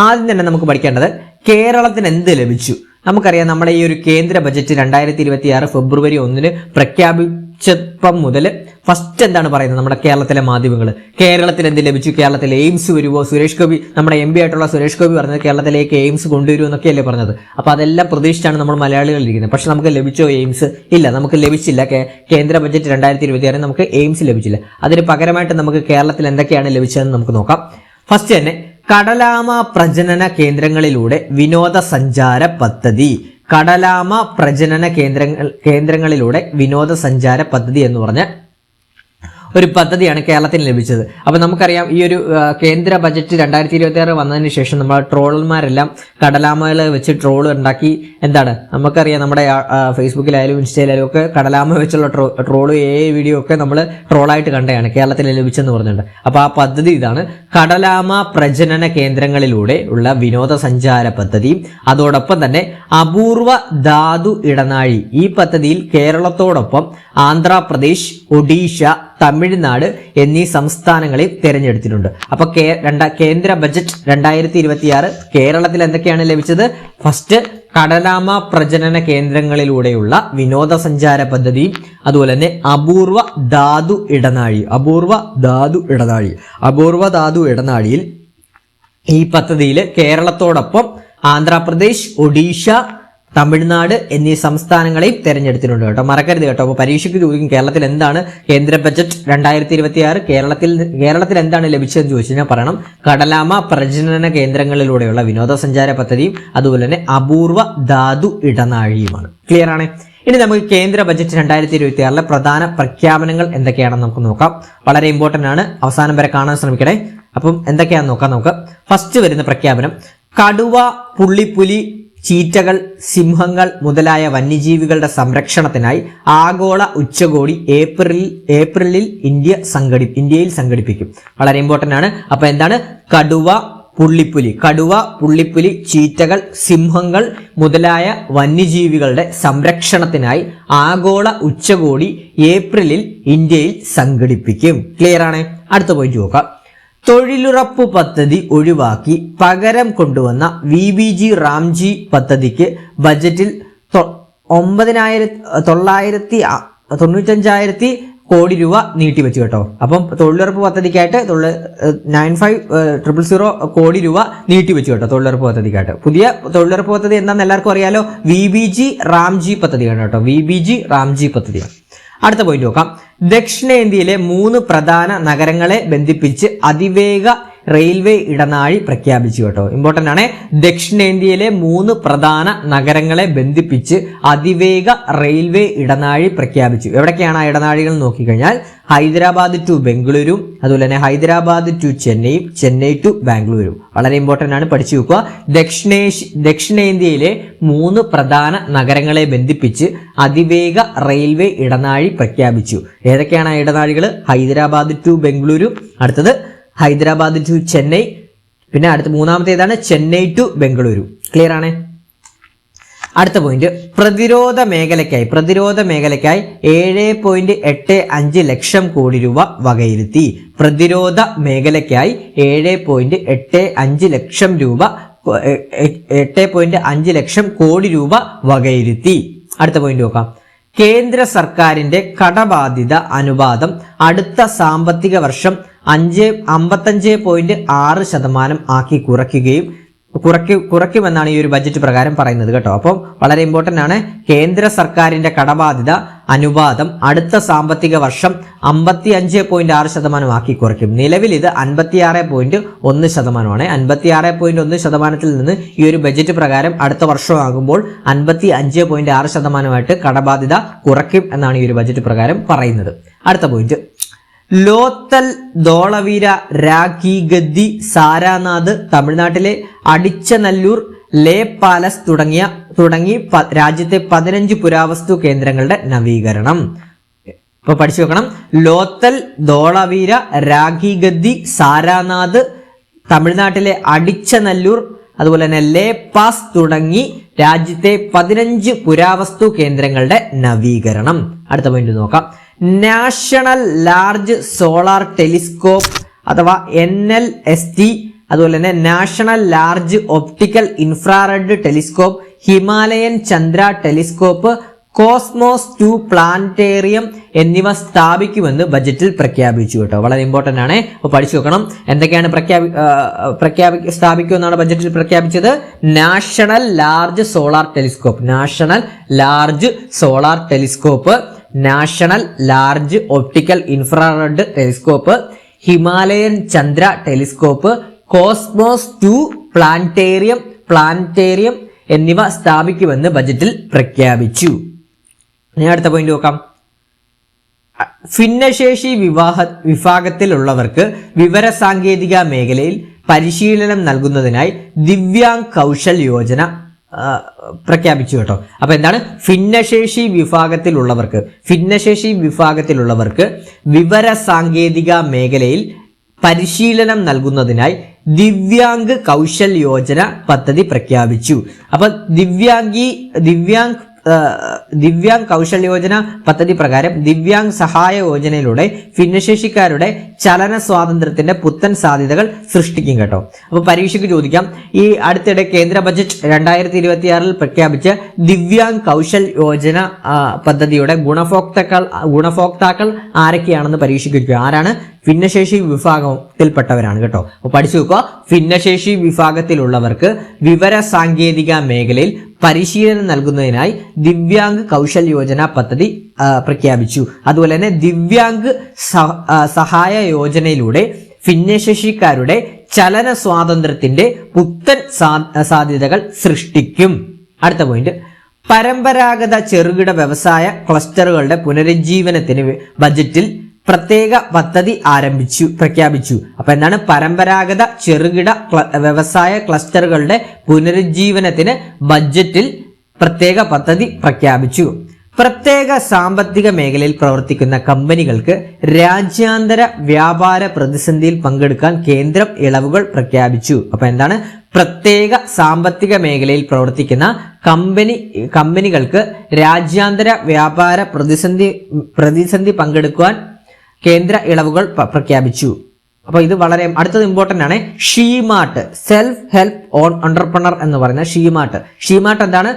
ആദ്യം തന്നെ നമുക്ക് പഠിക്കേണ്ടത് കേരളത്തിന് എന്ത് ലഭിച്ചു. നമുക്കറിയാം, നമ്മുടെ ഈ ഒരു കേന്ദ്ര ബജറ്റ് 2026 ഫെബ്രുവരി 1 പ്രഖ്യാപിച്ചപ്പം മുതൽ ഫസ്റ്റ് എന്താണ് പറയുന്നത് നമ്മുടെ കേരളത്തിലെ മാധ്യമങ്ങൾ? കേരളത്തിൽ എന്ത് ലഭിച്ചു? കേരളത്തിൽ എയിംസ് വരുമോ? സുരേഷ് ഗോപി, നമ്മുടെ MP ആയിട്ടുള്ള സുരേഷ് ഗോപി പറഞ്ഞത് കേരളത്തിലേക്ക് എയിംസ് കൊണ്ടുവരുമോ എന്നൊക്കെയല്ലേ പറഞ്ഞത്. അപ്പോൾ അതെല്ലാം പ്രതീക്ഷിച്ചാണ് നമ്മൾ മലയാളികൾ ഇരിക്കുന്നത്. പക്ഷെ നമുക്ക് ലഭിച്ചോ എയിംസ്? ഇല്ല, നമുക്ക് ലഭിച്ചില്ല. കേന്ദ്ര ബജറ്റ് 2026 നമുക്ക് എയിംസ് ലഭിച്ചില്ല. അതിന് പകരമായിട്ട് നമുക്ക് കേരളത്തിൽ എന്തൊക്കെയാണ് ലഭിച്ചതെന്ന് നമുക്ക് നോക്കാം. ഫസ്റ്റ് തന്നെ കടലാമ പ്രജനന കേന്ദ്രങ്ങളിലൂടെ വിനോദസഞ്ചാര പദ്ധതി. കടലാമ പ്രജനന കേന്ദ്രങ്ങളിലൂടെ വിനോദസഞ്ചാര പദ്ധതി എന്ന് പറഞ്ഞ ഒരു പദ്ധതിയാണ് കേരളത്തിന് ലഭിച്ചത്. അപ്പോൾ നമുക്കറിയാം, ഈ ഒരു കേന്ദ്ര ബജറ്റ് 2026 വന്നതിന് ശേഷം നമ്മൾ ട്രോളന്മാരെല്ലാം കടലാമകൾ വെച്ച് ട്രോൾ ഉണ്ടാക്കി. എന്താണ് നമുക്കറിയാം, നമ്മുടെ ഫേസ്ബുക്കിലായാലും ഇൻസ്റ്റയിലായാലും ഒക്കെ കടലാമ വെച്ചുള്ള ട്രോള് വീഡിയോ ഒക്കെ നമ്മൾ ട്രോളായിട്ട് കണ്ടതാണ് കേരളത്തിന് ലഭിച്ചെന്ന് പറഞ്ഞിട്ടുണ്ട്. അപ്പോൾ ആ പദ്ധതി ഇതാണ്, കടലാമ പ്രജനന കേന്ദ്രങ്ങളിലൂടെ ഉള്ള വിനോദസഞ്ചാര പദ്ധതി. അതോടൊപ്പം തന്നെ അപൂർവ ധാതു ഇടനാഴി. ഈ പദ്ധതിയിൽ കേരളത്തോടൊപ്പം ആന്ധ്രാപ്രദേശ്, ഒഡീഷ, തമിഴ്നാട് എന്നീ സംസ്ഥാനങ്ങളെ തിരഞ്ഞെടുത്തിട്ടുണ്ട്. അപ്പൊ കേന്ദ്ര ബജറ്റ് 2026 കേരളത്തിൽ എന്തൊക്കെയാണ് ലഭിച്ചത്? ഫസ്റ്റ് കടലാമ പ്രജനന കേന്ദ്രങ്ങളിലൂടെയുള്ള വിനോദസഞ്ചാര പദ്ധതി, അതുപോലെ തന്നെ അപൂർവ ധാതു ഇടനാഴി. അപൂർവ ധാതു ഇടനാഴിയിൽ ഈ പദ്ധതിയിൽ കേരളത്തോടൊപ്പം ആന്ധ്രാപ്രദേശ്, ഒഡീഷ, തമിഴ്നാട് എന്നീ സംസ്ഥാനങ്ങളെയും തെരഞ്ഞെടുത്തിട്ടുണ്ട് കേട്ടോ. മറക്കരുത് കേട്ടോ. അപ്പോൾ പരീക്ഷയ്ക്ക് ചോദിക്കും കേരളത്തിൽ എന്താണ് കേന്ദ്ര ബജറ്റ് 2026 കേരളത്തിൽ എന്താണ് ലഭിച്ചതെന്ന് ചോദിച്ചു കഴിഞ്ഞാൽ പറയണം കടലാമ പ്രജനന കേന്ദ്രങ്ങളിലൂടെയുള്ള വിനോദസഞ്ചാര പദ്ധതിയും അതുപോലെ തന്നെ അപൂർവ ധാതു ഇടനാഴിയുമാണ്. ക്ലിയർ ആണ്. ഇനി നമുക്ക് കേന്ദ്ര ബജറ്റ് 2026 പ്രധാന പ്രഖ്യാപനങ്ങൾ എന്തൊക്കെയാണെന്ന് നമുക്ക് നോക്കാം. വളരെ ഇമ്പോർട്ടന്റ് ആണ്, അവസാനം വരെ കാണാൻ ശ്രമിക്കണേ. അപ്പം എന്തൊക്കെയാണെന്ന് നോക്കാം നമുക്ക്. ഫസ്റ്റ് വരുന്ന പ്രഖ്യാപനം, കടുവ, പുള്ളിപ്പുലി, ചീറ്റകൾ, സിംഹങ്ങൾ മുതലായ വന്യജീവികളുടെ സംരക്ഷണത്തിനായി ആഗോള ഉച്ചകോടി ഏപ്രിലിൽ ഇന്ത്യയിൽ സംഘടിപ്പിക്കും. വളരെ ഇമ്പോർട്ടന്റ് ആണ്. അപ്പൊ എന്താണ് കടുവ, പുള്ളിപ്പുലി, ചീറ്റകൾ, സിംഹങ്ങൾ മുതലായ വന്യജീവികളുടെ സംരക്ഷണത്തിനായി ആഗോള ഉച്ചകോടി ഏപ്രിലിൽ ഇന്ത്യയിൽ സംഘടിപ്പിക്കും. ക്ലിയർ ആണ്. അടുത്ത പോയിന്റ് നോക്കാം. തൊഴിലുറപ്പ് പദ്ധതി ഒഴിവാക്കി പകരം കൊണ്ടുവന്ന VBG റാംജി പദ്ധതിക്ക് ബജറ്റിൽ 9,995 കോടി രൂപ നീട്ടിവെച്ചു കേട്ടോ. അപ്പം തൊഴിലുറപ്പ് പദ്ധതിക്കായിട്ട് 95,000 കോടി രൂപ നീട്ടിവെച്ചു കേട്ടോ. തൊഴിലുറപ്പ് പദ്ധതിക്കായിട്ട് പുതിയ തൊഴിലുറപ്പ് പദ്ധതി എന്താണെന്ന് എല്ലാവർക്കും അറിയാലോ, VBG റാംജി പദ്ധതിയാണ് കേട്ടോ. VBG റാംജി പദ്ധതിയാണ്. അടുത്ത പോയിന്റ് നോക്കാം. ദക്ഷിണേന്ത്യയിലെ 3 പ്രധാന നഗരങ്ങളെ ബന്ധിപ്പിച്ച് അതിവേഗ റെയിൽവേ ഇടനാഴി പ്രഖ്യാപിച്ചു കേട്ടോ. ഇമ്പോർട്ടന്റ് ആണ്. ദക്ഷിണേന്ത്യയിലെ 3 പ്രധാന നഗരങ്ങളെ ബന്ധിപ്പിച്ച് അതിവേഗ റെയിൽവേ ഇടനാഴി പ്രഖ്യാപിച്ചു. എവിടൊക്കെയാണ് ആ ഇടനാഴികൾ നോക്കിക്കഴിഞ്ഞാൽ ഹൈദരാബാദ് ടു ബംഗളൂരു, അതുപോലെ തന്നെ ഹൈദരാബാദ് ടു ചെന്നൈയും ചെന്നൈ ടു ബാംഗ്ലൂരും. വളരെ ഇമ്പോർട്ടന്റ് ആണ്, പഠിച്ചു വെക്കുക. ദക്ഷിണേന്ത്യയിലെ 3 പ്രധാന നഗരങ്ങളെ ബന്ധിപ്പിച്ച് അതിവേഗ റെയിൽവേ ഇടനാഴി പ്രഖ്യാപിച്ചു. ഏതൊക്കെയാണ് ആ ഇടനാഴികൾ? ഹൈദരാബാദ് ടു ബംഗളൂരു, അടുത്തത് ഹൈദരാബാദ് ടു ചെന്നൈ, പിന്നെ അടുത്ത മൂന്നാമത്തേതാണ് ചെന്നൈ ടു ബംഗളൂരു. ക്ലിയർ ആണ്. അടുത്ത പോയിന്റ്, പ്രതിരോധ മേഖലയ്ക്കായി 7.85 ലക്ഷം കോടി രൂപ വകയിരുത്തി. പ്രതിരോധ മേഖലയ്ക്കായി 7.85 ലക്ഷം രൂപ 8.5 ലക്ഷം കോടി രൂപ വകയിരുത്തി. അടുത്ത പോയിന്റ് നോക്കാം. കേന്ദ്ര സർക്കാരിന്റെ കടബാധ്യത അനുപാതം അടുത്ത സാമ്പത്തിക വർഷം 55.6% ആക്കി കുറയ്ക്കുമെന്നാണ് ഈ ഒരു ബജറ്റ് പ്രകാരം പറയുന്നത് കേട്ടോ. അപ്പം വളരെ ഇമ്പോർട്ടന്റ് ആണ്. കേന്ദ്ര സർക്കാരിന്റെ കടബാധ്യത അനുപാതം അടുത്ത സാമ്പത്തിക വർഷം 55.6% ആക്കി കുറയ്ക്കും. നിലവിൽ ഇത് 56.1%. 56.1% നിന്ന് ഈ ഒരു ബജറ്റ് പ്രകാരം അടുത്ത വർഷമാകുമ്പോൾ 55.6% കടബാധ്യത കുറയ്ക്കും എന്നാണ് ഈ ഒരു ബജറ്റ് പ്രകാരം പറയുന്നത്. അടുത്ത പോയിന്റ്, ലോത്തൽ, ധോളവീര, രാഖി ഗദ്ദി, സാരാനാഥ്, തമിഴ്നാട്ടിലെ അടിച്ചനല്ലൂർ, ലേ പാലസ് തുടങ്ങി രാജ്യത്തെ 15 പുരാവസ്തു കേന്ദ്രങ്ങളുടെ നവീകരണം. ഇപ്പൊ പഠിച്ചു വെക്കണം. ലോത്തൽ, ധോളവീര, രാഖി ഗദ്ദി, സാരാനാഥ്, തമിഴ്നാട്ടിലെ അടിച്ചനല്ലൂർ, അതുപോലെ തന്നെ ലേ പാസ് തുടങ്ങി രാജ്യത്തെ 15 പുരാവസ്തു കേന്ദ്രങ്ങളുടെ നവീകരണം. അടുത്ത പോയിന്റ് നോക്കാം. നാഷണൽ ലാർജ് സോളാർ ടെലിസ്കോപ്പ് അഥവാ NLST, അതുപോലെ തന്നെ national large optical infrared telescope, Himalayan Chandra telescope, cosmos 2 planetarium എന്നിവ സ്ഥാപിക്കുമെന്ന് ബജറ്റിൽ പ്രഖ്യാപിച്ചു കേട്ടോ. വളരെ ഇമ്പോർട്ടന്റ് ആണ്, അപ്പോൾ പഠിച്ചു വെക്കണം. എന്തൊക്കെയാണ് സ്ഥാപിക്കുമെന്നാണ് ബജറ്റിൽ പ്രഖ്യാപിച്ചത്? National large solar telescope, national large solar telescope, national large optical infrared telescope, Himalayan Chandra telescope, cosmos 2 planetarium എന്നിവ സ്ഥാപിക്കുമെന്ന് ബജറ്റിൽ പ്രഖ്യാപിച്ചു. ഇനി അടുത്ത പോയിന്റ് നോക്കാം. ഭിന്നശേഷി വിഭാഗത്തിലുള്ളവർക്ക് വിവര സാങ്കേതിക മേഖലയിൽ പരിശീലനം നൽകുന്നതിനായി ദിവ്യാംഗ് കൗശൽ യോജന പ്രഖ്യാപിച്ചു കേട്ടോ. അപ്പൊ എന്താണ്? ഭിന്നശേഷി വിഭാഗത്തിലുള്ളവർക്ക് വിവര സാങ്കേതിക മേഖലയിൽ പരിശീലനം നൽകുന്നതിനായി ദിവ്യാംഗ് കൗശൽ യോജന പദ്ധതി പ്രഖ്യാപിച്ചു. അപ്പൊ ദിവ്യാംഗ് കൗശൽ യോജന പദ്ധതി പ്രകാരം ദിവ്യാംഗ് സഹായ യോജനയിലൂടെ ഭിന്നശേഷിക്കാരുടെ ചലന സ്വാതന്ത്ര്യത്തിന്റെ പുത്തൻ സാധ്യതകൾ സൃഷ്ടിക്കും കേട്ടോ. അപ്പൊ പരീക്ഷയ്ക്ക് ചോദിക്കാം, ഈ അടുത്തിടെ കേന്ദ്ര ബജറ്റ് 2026 പ്രഖ്യാപിച്ച ദിവ്യാംഗ് കൗശൽ യോജന പദ്ധതിയുടെ ഗുണഭോക്താക്കൾ ആരൊക്കെയാണെന്ന് പരീക്ഷയ്ക്ക് ചോദിക്കുക. ആരാണ്? ഭിന്നശേഷി വിഭാഗത്തിൽപ്പെട്ടവരാണ് കേട്ടോ. അപ്പൊ പഠിച്ചു നോക്കുക. ഭിന്നശേഷി വിഭാഗത്തിലുള്ളവർക്ക് വിവര സാങ്കേതിക മേഖലയിൽ പരിശീലനം നൽകുന്നതിനായി ദിവ്യാംഗ് കൗശൽ യോജന പദ്ധതി പ്രഖ്യാപിച്ചു. അതുപോലെ തന്നെ ദിവ്യാംഗ് സഹായ യോജനയിലൂടെ ഭിന്നശേഷിക്കാരുടെ ചലന സ്വാതന്ത്ര്യത്തിന്റെ പുത്തൻ സാധ്യതകൾ സൃഷ്ടിക്കും. അടുത്ത പോയിന്റ്, പരമ്പരാഗത ചെറുകിട വ്യവസായ ക്ലസ്റ്ററുകളുടെ പുനരുജ്ജീവനത്തിന് ബജറ്റിൽ പ്രത്യേക പദ്ധതി പ്രഖ്യാപിച്ചു. അപ്പൊ എന്താണ്? പരമ്പരാഗത ചെറുകിട വ്യവസായ ക്ലസ്റ്ററുകളുടെ പുനരുജ്ജീവനത്തിന് ബജറ്റിൽ പ്രത്യേക പദ്ധതി പ്രഖ്യാപിച്ചു. പ്രത്യേക സാമ്പത്തിക മേഖലയിൽ പ്രവർത്തിക്കുന്ന കമ്പനികൾക്ക് രാജ്യാന്തര വ്യാപാര പ്രതിസന്ധിയിൽ പങ്കെടുക്കാൻ കേന്ദ്രം ഇളവുകൾ പ്രഖ്യാപിച്ചു. അപ്പൊ എന്താണ്? പ്രത്യേക സാമ്പത്തിക മേഖലയിൽ പ്രവർത്തിക്കുന്ന കമ്പനികൾക്ക് രാജ്യാന്തര വ്യാപാര പ്രതിസന്ധി പങ്കെടുക്കുവാൻ കേന്ദ്ര ഇളവുകൾ പ്രഖ്യാപിച്ചു. അപ്പൊ ഇത് വളരെ അടുത്തത് ഇമ്പോർട്ടന്റ് ആണ്. She Mart, self help on entrepreneur എന്ന് പറയുന്ന ഷീമാർട്ട് എന്താണ്?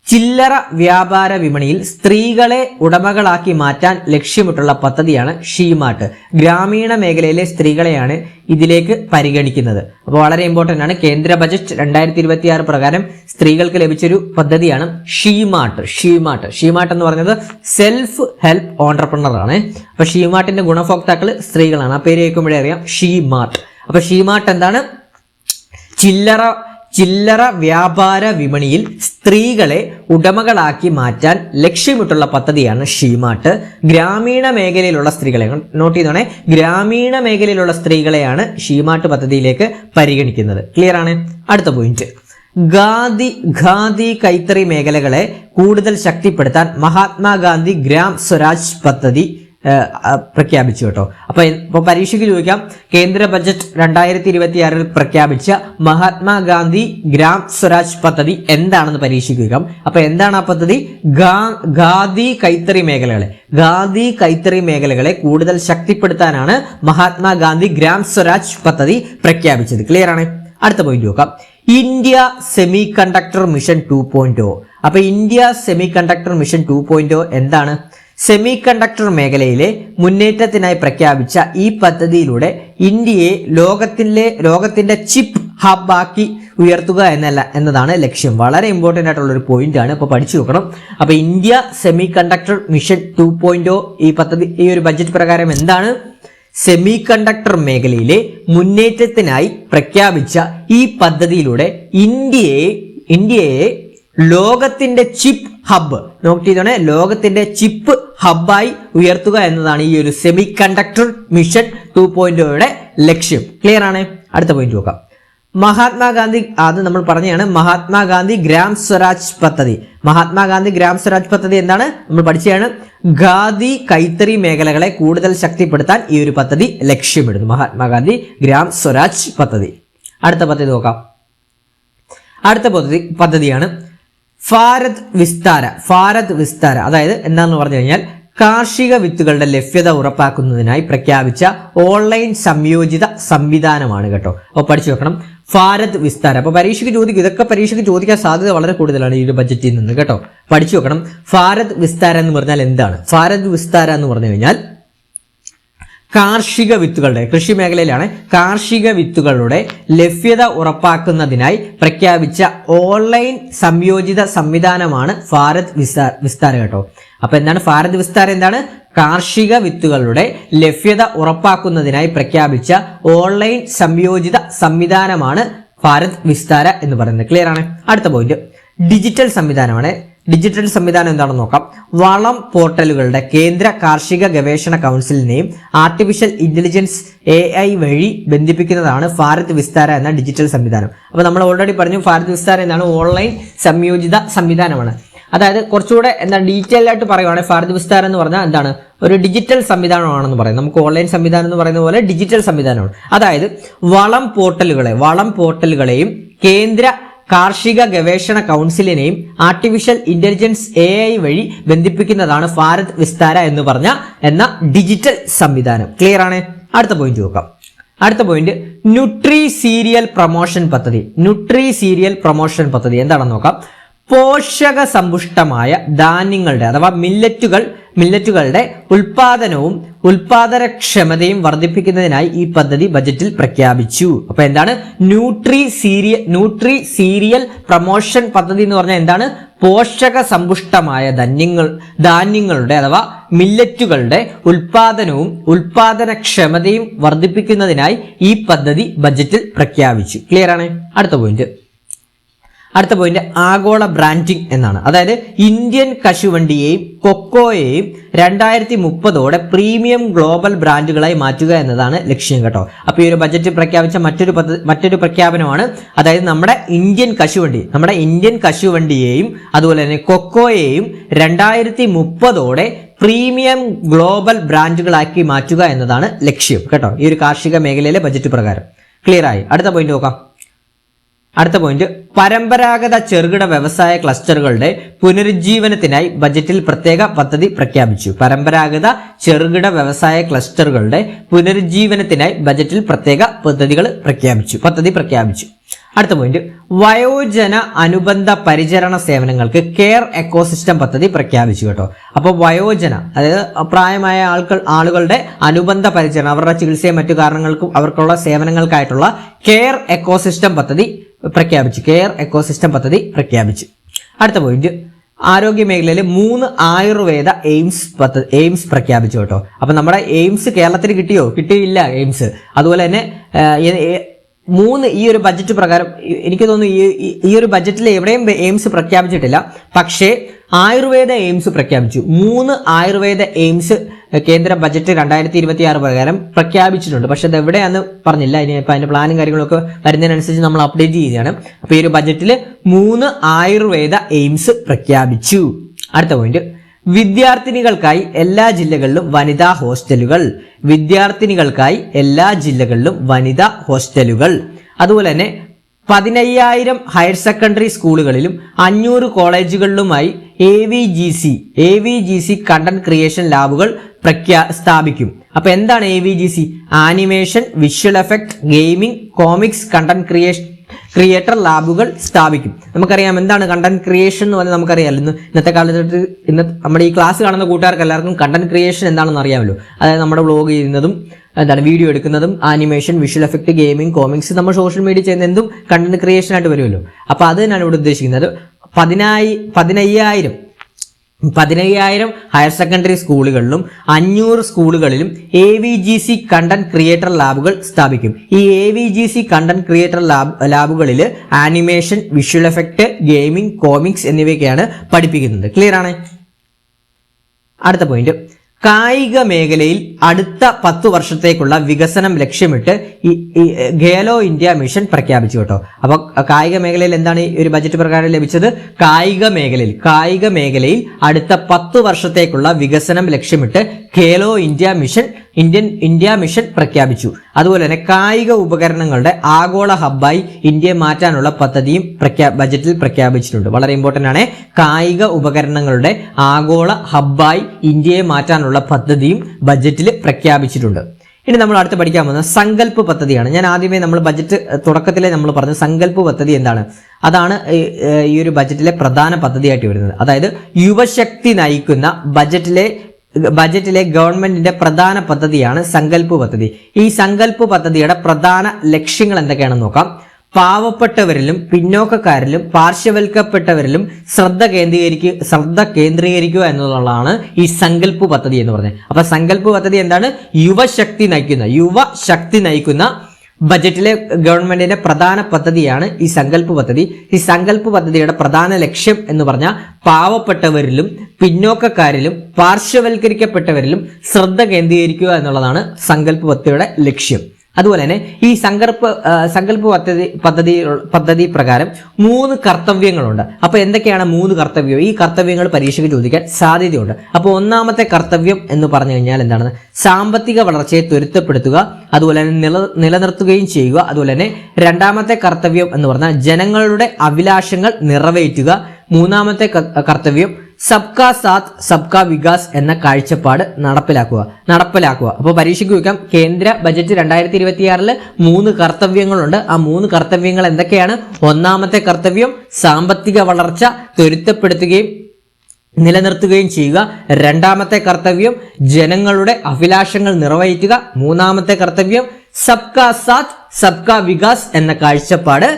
ചില്ലറ വ്യാപാര വിപണിയിൽ സ്ത്രീകളെ ഉടമകളാക്കി മാറ്റാൻ ലക്ഷ്യമിട്ടുള്ള പദ്ധതിയാണ് ഷീമാർട്ട്. ഗ്രാമീണ മേഖലയിലെ സ്ത്രീകളെയാണ് ഇതിലേക്ക് പരിഗണിക്കുന്നത്. അപ്പോൾ വളരെ ഇമ്പോർട്ടന്റ് ആണ്. കേന്ദ്ര ബജറ്റ് 2026 പ്രകാരം സ്ത്രീകൾക്ക് ലഭിച്ചൊരു പദ്ധതിയാണ് ഷീമാർട്ട് എന്ന് പറയുന്നത് സെൽഫ് ഹെൽപ്പ് ഓൺട്രപ്രണർ ആണ്. അപ്പൊ ഷീമാർട്ടിന്റെ ഗുണഭോക്താക്കൾ സ്ത്രീകളാണ്. ആ പേര് കേൾക്കുമ്പോഴേ അറിയാം, ഷീമാർട്ട്. അപ്പൊ ഷീമാർട്ട് എന്താണ്? ചില്ലറ വ്യാപാര വിപണിയിൽ സ്ത്രീകളെ ഉടമകളാക്കി മാറ്റാൻ ലക്ഷ്യമിട്ടുള്ള പദ്ധതിയാണ് ഷീമാർട്ട്. ഗ്രാമീണ മേഖലയിലുള്ള സ്ത്രീകളെ നോട്ട് ചെയ്തോണേ, ഗ്രാമീണ മേഖലയിലുള്ള സ്ത്രീകളെയാണ് ഷീമാർട്ട് പദ്ധതിയിലേക്ക് പരിഗണിക്കുന്നത്. ക്ലിയർ ആണ്? അടുത്ത പോയിന്റ്, ഖാദി കൈത്തറി മേഖലകളെ കൂടുതൽ ശക്തിപ്പെടുത്താൻ മഹാത്മാഗാന്ധി ഗ്രാം സ്വരാജ് പദ്ധതി പ്രഖ്യാപിച്ചു കേട്ടോ. അപ്പൊ പരീക്ഷയ്ക്ക് ചോദിക്കാം, കേന്ദ്ര ബജറ്റ് 2026 പ്രഖ്യാപിച്ച മഹാത്മാഗാന്ധി ഗ്രാം സ്വരാജ് പദ്ധതി എന്താണെന്ന് പരീക്ഷയ്ക്ക് ചോദിക്കാം. അപ്പൊ എന്താണ് ആ പദ്ധതി? ഖാദി കൈത്തറി മേഖലകളെ കൂടുതൽ ശക്തിപ്പെടുത്താനാണ് മഹാത്മാഗാന്ധി ഗ്രാം സ്വരാജ് പദ്ധതി പ്രഖ്യാപിച്ചത്. ക്ലിയർ ആണ്? അടുത്ത പോയിന്റ് നോക്കാം, ഇന്ത്യ സെമി കണ്ടക്ടർ മിഷൻ 2.0. അപ്പൊ ഇന്ത്യ സെമി കണ്ടക്ടർ മിഷൻ 2.0 എന്താണ്? സെമി കണ്ടക്ടർ മേഖലയിലെ മുന്നേറ്റത്തിനായി പ്രഖ്യാപിച്ച ഈ പദ്ധതിയിലൂടെ ഇന്ത്യയെ ലോകത്തിന്റെ ചിപ്പ് ഹബാക്കി ഉയർത്തുക എന്നതാണ് ലക്ഷ്യം. വളരെ ഇമ്പോർട്ടന്റ് ആയിട്ടുള്ള ഒരു പോയിന്റ് ആണ്, അപ്പൊ പഠിച്ചു നോക്കണം. അപ്പൊ ഇന്ത്യ സെമി കണ്ടക്ടർ മിഷൻ 2.0 ഈ പദ്ധതി, ഈ ഒരു ബജറ്റ് പ്രകാരം എന്താണ്? സെമി കണ്ടക്ടർ മേഖലയിലെ മുന്നേറ്റത്തിനായി പ്രഖ്യാപിച്ച ഈ പദ്ധതിയിലൂടെ ഇന്ത്യയെ ലോകത്തിന്റെ ചിപ്പ് ഹബ്ബ്, നോട്ട് ചെയ്തോണേ, ലോകത്തിന്റെ ചിപ്പ് ഹബ്ബായി ഉയർത്തുക എന്നതാണ് ഈ ഒരു സെമി കണ്ടക്ടർ മിഷൻ 2.0യുടെ ലക്ഷ്യം. ക്ലിയർ ആണ്? അടുത്ത പോയിന്റ് നോക്കാം, മഹാത്മാഗാന്ധി, അത് നമ്മൾ പറഞ്ഞതാണ് മഹാത്മാഗാന്ധി ഗ്രാം സ്വരാജ് പദ്ധതി. മഹാത്മാഗാന്ധി ഗ്രാം സ്വരാജ് പദ്ധതി എന്താണ്? നമ്മൾ പഠിച്ചതാണ്. ഖാദി കൈത്തറി മേഖലകളെ കൂടുതൽ ശക്തിപ്പെടുത്താൻ ഈ ഒരു പദ്ധതി ലക്ഷ്യമിടുന്നു, മഹാത്മാഗാന്ധി ഗ്രാം സ്വരാജ് പദ്ധതി. അടുത്ത പദ്ധതി നോക്കാം. അടുത്ത പദ്ധതിയാണ് ഭാരത് വിസ്താര. അതായത് എന്താണെന്ന് പറഞ്ഞു കഴിഞ്ഞാൽ കാർഷിക വിത്തുകളുടെ ലഭ്യത ഉറപ്പാക്കുന്നതിനായി പ്രഖ്യാപിച്ച ഓൺലൈൻ സംയോജിത സംവിധാനമാണ് കേട്ടോ. അപ്പോൾ പഠിച്ചു വെക്കണം, ഭാരത് വിസ്താര. അപ്പൊ പരീക്ഷയ്ക്ക് ചോദിക്കും, ഇതൊക്കെ പരീക്ഷയ്ക്ക് ചോദിക്കാൻ സാധ്യത വളരെ കൂടുതലാണ് ഈ ഒരു ബജറ്റിൽ നിന്ന് കേട്ടോ. പഠിച്ചു വെക്കണം, ഭാരത് വിസ്താര എന്ന് പറഞ്ഞാൽ എന്താണ്? ഭാരത് വിസ്താര എന്ന് പറഞ്ഞു കഴിഞ്ഞാൽ കാർഷിക വിത്തുകളുടെ, കൃഷി മേഖലയിലാണ്, കാർഷിക വിത്തുകളുടെ ലഭ്യത ഉറപ്പാക്കുന്നതിനായി പ്രഖ്യാപിച്ച ഓൺലൈൻ സംയോജിത സംവിധാനമാണ് ഭാരത് വിസ്താര കേട്ടോ. അപ്പൊ എന്താണ് ഭാരത് വിസ്താര? എന്താണ്? കാർഷിക വിത്തുകളുടെ ലഭ്യത ഉറപ്പാക്കുന്നതിനായി പ്രഖ്യാപിച്ച ഓൺലൈൻ സംയോജിത സംവിധാനമാണ് ഭാരത് വിസ്താര എന്ന് പറയുന്നത്. ക്ലിയർ ആണ്? അടുത്ത പോയിന്റ് ഡിജിറ്റൽ സംവിധാനമാണ്. ഡിജിറ്റൽ സംവിധാനം എന്താണെന്ന് നോക്കാം. വളം പോർട്ടലുകളുടെ കേന്ദ്ര കാർഷിക ഗവേഷണ കൗൺസിലിനെയും ആർട്ടിഫിഷ്യൽ ഇന്റലിജൻസ് AI വഴി ബന്ധിപ്പിക്കുന്നതാണ് ഭാരത് വിസ്താര എന്ന ഡിജിറ്റൽ സംവിധാനം. അപ്പൊ നമ്മൾ ഓൾറെഡി പറഞ്ഞു, ഭാരത് വിസ്താര എന്താണ്? ഓൺലൈൻ സംയോജിത സംവിധാനമാണ്. അതായത് കുറച്ചുകൂടെ ഡീറ്റെയിൽ ആയിട്ട് പറയുവാണെങ്കിൽ ഭാരത് വിസ്താര എന്ന് പറഞ്ഞാൽ എന്താണ്? ഒരു ഡിജിറ്റൽ സംവിധാനമാണെന്ന് പറയും. നമുക്ക് ഓൺലൈൻ സംവിധാനം എന്ന് പറയുന്ന പോലെ ഡിജിറ്റൽ സംവിധാനമാണ്. അതായത് വളം പോർട്ടലുകളെയും കേന്ദ്ര കാർഷിക ഗവേഷണ കൗൺസിലിനെയും ആർട്ടിഫിഷ്യൽ ഇന്റലിജൻസ് AI വഴി ബന്ധിപ്പിക്കുന്നതാണ് ഭാരത് വിസ്താര എന്ന് പറഞ്ഞ ഡിജിറ്റൽ സംവിധാനം. ക്ലിയർ ആണ്? അടുത്ത പോയിന്റ് നോക്കാം. അടുത്ത പോയിന്റ് ന്യൂട്രി സീരിയൽ പ്രൊമോഷൻ പദ്ധതി എന്താണെന്ന് നോക്കാം. പോഷക സമ്പുഷ്ടമായ ധാന്യങ്ങളുടെ അഥവാ മില്ലറ്റുകളുടെ ഉൽപാദനവും ഉൽപാദനക്ഷമതയും വർദ്ധിപ്പിക്കുന്നതിനായി ഈ പദ്ധതി ബജറ്റിൽ പ്രഖ്യാപിച്ചു. അപ്പൊ എന്താണ് ന്യൂട്രി സീരിയൽ പ്രൊമോഷൻ പദ്ധതി എന്ന് പറഞ്ഞാൽ എന്താണ്? പോഷക സമ്പുഷ്ടമായ ധാന്യങ്ങളുടെ അഥവാ മില്ലറ്റുകളുടെ ഉൽപാദനവും ഉൽപാദനക്ഷമതയും വർദ്ധിപ്പിക്കുന്നതിനായി ഈ പദ്ധതി ബജറ്റിൽ പ്രഖ്യാപിച്ചു. ക്ലിയർ ആണ്? അടുത്ത പോയിന്റ് ആഗോള ബ്രാൻഡിംഗ് എന്നാണ്. അതായത് ഇന്ത്യൻ കശുവണ്ടിയെയും കൊക്കോയെയും 2030 പ്രീമിയം ഗ്ലോബൽ ബ്രാൻഡുകളായി മാറ്റുക എന്നതാണ് ലക്ഷ്യം കേട്ടോ. അപ്പൊ ഈ ഒരു ബജറ്റ് പ്രഖ്യാപിച്ച മറ്റൊരു പ്രഖ്യാപനമാണ്. അതായത് നമ്മുടെ ഇന്ത്യൻ കശുവണ്ടിയെയും അതുപോലെ തന്നെ കൊക്കോയെയും 2030 പ്രീമിയം ഗ്ലോബൽ ബ്രാൻഡുകളാക്കി മാറ്റുക എന്നതാണ് ലക്ഷ്യം കേട്ടോ, ഈ ഒരു കാർഷിക മേഖലയിലെ ബജറ്റ് പ്രകാരം. ക്ലിയർ ആയി? അടുത്ത പോയിന്റ് നോക്കാം. അടുത്ത പോയിന്റ് പരമ്പരാഗത ചെറുകിട വ്യവസായ ക്ലസ്റ്ററുകളുടെ പുനരുജ്ജീവനത്തിനായി ബജറ്റിൽ പ്രത്യേക പദ്ധതി പ്രഖ്യാപിച്ചു. പരമ്പരാഗത ചെറുകിട വ്യവസായ ക്ലസ്റ്ററുകളുടെ പുനരുജ്ജീവനത്തിനായി ബജറ്റിൽ പ്രത്യേക പദ്ധതി പ്രഖ്യാപിച്ചു. അടുത്ത പോയിന്റ് വയോജന അനുബന്ധ പരിചരണ സേവനങ്ങൾക്ക് കെയർ എക്കോസിസ്റ്റം പദ്ധതി പ്രഖ്യാപിച്ചു കേട്ടോ. അപ്പോൾ വയോജന, അതായത് പ്രായമായ ആളുകളുടെ അനുബന്ധ പരിചരണം, അവരുടെ ചികിത്സയും മറ്റു കാരണങ്ങൾക്കും അവർക്കുള്ള സേവനങ്ങൾക്കായിട്ടുള്ള കെയർ എക്കോസിസ്റ്റം പദ്ധതി പ്രഖ്യാപിച്ചു. അടുത്ത പോയിന്റ് ആരോഗ്യ മേഖലയിൽ 3 ആയുർവേദ എയിംസ് പ്രഖ്യാപിച്ചു കേട്ടോ. അപ്പൊ നമ്മുടെ എയിംസ് കേരളത്തിന് കിട്ടിയോ? കിട്ടിയില്ല എയിംസ്. അതുപോലെ തന്നെ 3 ഈ ഒരു ബജറ്റ് പ്രകാരം എനിക്ക് തോന്നുന്നു ഈ ഒരു ബജറ്റിൽ എവിടെയും എയിംസ് പ്രഖ്യാപിച്ചിട്ടില്ല. പക്ഷേ ആയുർവേദ എയിംസ് പ്രഖ്യാപിച്ചു. 3 ആയുർവേദ എയിംസ് കേന്ദ്ര ബജറ്റ് 2026 പ്രകാരം പ്രഖ്യാപിച്ചിട്ടുണ്ട്. പക്ഷെ അത് എവിടെയാന്ന് പറഞ്ഞില്ല. ഇനിയിപ്പോൾ അതിന്റെ പ്ലാനും കാര്യങ്ങളൊക്കെ വരുന്നതിനനുസരിച്ച് നമ്മൾ അപ്ഡേറ്റ് ചെയ്യുകയാണ്. അപ്പൊ ഈ ഒരു ബജറ്റിൽ 3 ആയുർവേദ എയിംസ് പ്രഖ്യാപിച്ചു. അടുത്ത പോയിന്റ്, വിദ്യാർത്ഥിനികൾക്കായി എല്ലാ ജില്ലകളിലും വനിതാ ഹോസ്റ്റലുകൾ. വിദ്യാർത്ഥിനികൾക്കായി എല്ലാ ജില്ലകളിലും വനിതാ ഹോസ്റ്റലുകൾ. അതുപോലെ തന്നെ 15,000 ഹയർ സെക്കൻഡറി സ്കൂളുകളിലും 500 കോളേജുകളിലുമായി AVGC കണ്ടന്റ് ക്രിയേഷൻ ലാബുകൾ സ്ഥാപിക്കും. അപ്പൊ എന്താണ് AVGC? Animation, visual effect, gaming, comics, content creator ലാബുകൾ സ്ഥാപിക്കും. നമുക്കറിയാം എന്താണ് കണ്ടന്റ് ക്രിയേഷൻ എന്ന് പറഞ്ഞാൽ നമുക്കറിയാമല്ലോ. ഇന്നത്തെ കാലത്ത് നമ്മുടെ ഈ ക്ലാസ് കാണുന്ന കൂട്ടുകാർക്ക് എല്ലാവർക്കും കണ്ടന്റ് ക്രിയേഷൻ എന്താണെന്ന് അറിയാമല്ലോ. അതായത് നമ്മുടെ വ്ലോഗ് ചെയ്യുന്നതും വീഡിയോ എടുക്കുന്നതും animation, visual effect, gaming, comics, നമ്മൾ സോഷ്യൽ മീഡിയ ചെയ്യുന്ന എന്തും കണ്ടന്റ് ക്രിയേഷൻ ആയിട്ട് വരുമല്ലോ. അപ്പൊ അത് തന്നെയാണ് ഇവിടെ ഉദ്ദേശിക്കുന്നത്. 15,000 ഹയർ സെക്കൻഡറി സ്കൂളുകളിലും 500 സ്കൂളുകളിലും AVGC കണ്ടന്റ് ക്രിയേറ്റർ ലാബുകൾ സ്ഥാപിക്കും. ഈ AVGC കണ്ടന്റ് ക്രിയേറ്റർ ലാബുകളിൽ animation, visual effect, gaming, comics എന്നിവയൊക്കെയാണ് പഠിപ്പിക്കുന്നത്. ക്ലിയർ ആണ്? അടുത്ത പോയിന്റ്, കായിക മേഖലയിൽ അടുത്ത 10 വർഷത്തേക്കുള്ള വികസനം ലക്ഷ്യമിട്ട് ഖേലോ ഇന്ത്യ മിഷൻ പ്രഖ്യാപിച്ചു കേട്ടോ. അപ്പൊ കായിക മേഖലയിൽ എന്താണ് ഈ ഒരു ബജറ്റ് പ്രകാരം ലഭിച്ചത്? കായിക മേഖലയിൽ അടുത്ത 10 വർഷത്തേക്കുള്ള വികസനം ലക്ഷ്യമിട്ട് ഖേലോ ഇന്ത്യ മിഷൻ പ്രഖ്യാപിച്ചു. അതുപോലെ തന്നെ കായിക ഉപകരണങ്ങളുടെ ആഗോള ഹബ്ബായി ഇന്ത്യയെ മാറ്റാനുള്ള പദ്ധതിയും ബജറ്റിൽ പ്രഖ്യാപിച്ചിട്ടുണ്ട്. വളരെ ഇമ്പോർട്ടന്റ് ആണ്. കായിക ഉപകരണങ്ങളുടെ ആഗോള ഹബ്ബായി ഇന്ത്യയെ മാറ്റാനുള്ള പദ്ധതിയും ബജറ്റിൽ പ്രഖ്യാപിച്ചിട്ടുണ്ട്. ഇനി നമ്മൾ അടുത്ത് പഠിക്കാൻ പോകുന്നത് സങ്കല്പ് പദ്ധതിയാണ്. ഞാൻ ആദ്യമേ നമ്മൾ ബജറ്റ് തുടക്കത്തിലെ നമ്മൾ പറഞ്ഞ സങ്കല്പ് പദ്ധതി എന്താണ്? അതാണ് ഈ ഒരു ബജറ്റിലെ പ്രധാന പദ്ധതിയായിട്ട് വരുന്നത്. അതായത് യുവശക്തി നയിക്കുന്ന ബജറ്റിലെ ഗവൺമെന്റിന്റെ പ്രധാന പദ്ധതിയാണ് സങ്കല്പ് പദ്ധതി. ഈ സങ്കല്പ് പദ്ധതിയുടെ പ്രധാന ലക്ഷ്യങ്ങൾ എന്തൊക്കെയാണെന്ന് നോക്കാം. പാവപ്പെട്ടവരിലും പിന്നോക്കക്കാരിലും പാർശ്വവൽക്കപ്പെട്ടവരിലും ശ്രദ്ധ കേന്ദ്രീകരിക്കുക എന്നുള്ളതാണ് ഈ സങ്കല്പ് പദ്ധതി എന്ന് പറഞ്ഞത്. അപ്പൊ സങ്കല്പ് പദ്ധതി എന്താണ്? യുവശക്തി നയിക്കുന്ന ബജറ്റിലെ ഗവൺമെന്റിന്റെ പ്രധാന പദ്ധതിയാണ് ഈ സങ്കല്പ് പദ്ധതി. ഈ സങ്കല്പ് പദ്ധതിയുടെ പ്രധാന ലക്ഷ്യം എന്ന് പറഞ്ഞാൽ പാവപ്പെട്ടവരിലും പിന്നോക്കക്കാരിലും പാർശ്വവൽക്കരിക്കപ്പെട്ടവരിലും ശ്രദ്ധ കേന്ദ്രീകരിക്കുക എന്നുള്ളതാണ് സങ്കല്പ് പദ്ധതിയുടെ ലക്ഷ്യം. അതുപോലെ തന്നെ ഈ സങ്കല്പ പദ്ധതി പ്രകാരം 3 കർത്തവ്യങ്ങളുണ്ട്. അപ്പൊ എന്തൊക്കെയാണ് 3 കർത്തവ്യം? ഈ കർത്തവ്യങ്ങൾ പരീക്ഷയ്ക്ക് ചോദിക്കാൻ സാധ്യതയുണ്ട്. അപ്പോൾ ഒന്നാമത്തെ കർത്തവ്യം എന്ന് പറഞ്ഞു കഴിഞ്ഞാൽ എന്താണ്? സാമ്പത്തിക വളർച്ചയെ ത്വരിതപ്പെടുത്തുക, അതുപോലെ തന്നെ നിലനിർത്തുകയും ചെയ്യുക. അതുപോലെ തന്നെ രണ്ടാമത്തെ കർത്തവ്യം എന്ന് പറഞ്ഞാൽ ജനങ്ങളുടെ അഭിലാഷങ്ങൾ നിറവേറ്റുക. മൂന്നാമത്തെ കർത്തവ്യം സബ്കാ സാത്ത് സബ്കാ വികാസ് എന്ന കാഴ്ചപ്പാട് നടപ്പിലാക്കുക. അപ്പോൾ പരീക്ഷയ്ക്ക് വയ്ക്കാം. കേന്ദ്ര ബജറ്റ് 2026 3 കർത്തവ്യങ്ങളുണ്ട്. ആ 3 കർത്തവ്യങ്ങൾ എന്തൊക്കെയാണ്? ഒന്നാമത്തെ കർത്തവ്യം സാമ്പത്തിക വളർച്ച ത്വരിതപ്പെടുത്തുകയും നിലനിർത്തുകയും ചെയ്യുക. രണ്ടാമത്തെ കർത്തവ്യം ജനങ്ങളുടെ അഭിലാഷങ്ങൾ നിറവേറ്റുക. മൂന്നാമത്തെ കർത്തവ്യം സബ്കാ സാത്ത് സബ്കാ വികാസ് എന്ന കാഴ്ചപ്പാട്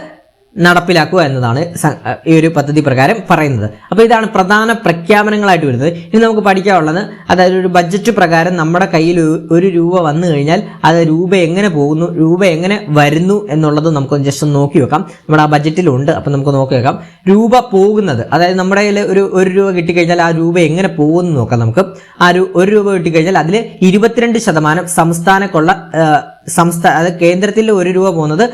നടപ്പിലാക്കുക എന്നതാണ് ഈ ഒരു പദ്ധതി പ്രകാരം പറയുന്നത്. അപ്പോൾ ഇതാണ് പ്രധാന പ്രഖ്യാപനങ്ങളായിട്ട് വരുന്നത്. ഇനി നമുക്ക് പഠിക്കാനുള്ളത്, അതായത് ഒരു ബഡ്ജറ്റ് പ്രകാരം നമ്മുടെ കയ്യിൽ 1 രൂപ വന്നു കഴിഞ്ഞാൽ അത് രൂപ എങ്ങനെ പോകുന്നു, രൂപ എങ്ങനെ വരുന്നു എന്നുള്ളത് നമുക്ക് ജസ്റ്റ് ഒന്ന് നോക്കി വെക്കാം. നമ്മുടെ ആ ബഡ്ജറ്റിലുണ്ട്. അപ്പം നമുക്ക് നോക്കി വെക്കാം. രൂപ പോകുന്നത്, അതായത് നമ്മുടെ കയ്യിൽ ഒരു രൂപ കിട്ടിക്കഴിഞ്ഞാൽ ആ രൂപ എങ്ങനെ പോകുന്നു നോക്കാം. നമുക്ക് ആ 1 രൂപ കിട്ടിക്കഴിഞ്ഞാൽ അതിൽ 22% സംസ്ഥാനക്കുള്ള അത് കേന്ദ്രത്തിൽ 1 രൂപ പോകുന്നത്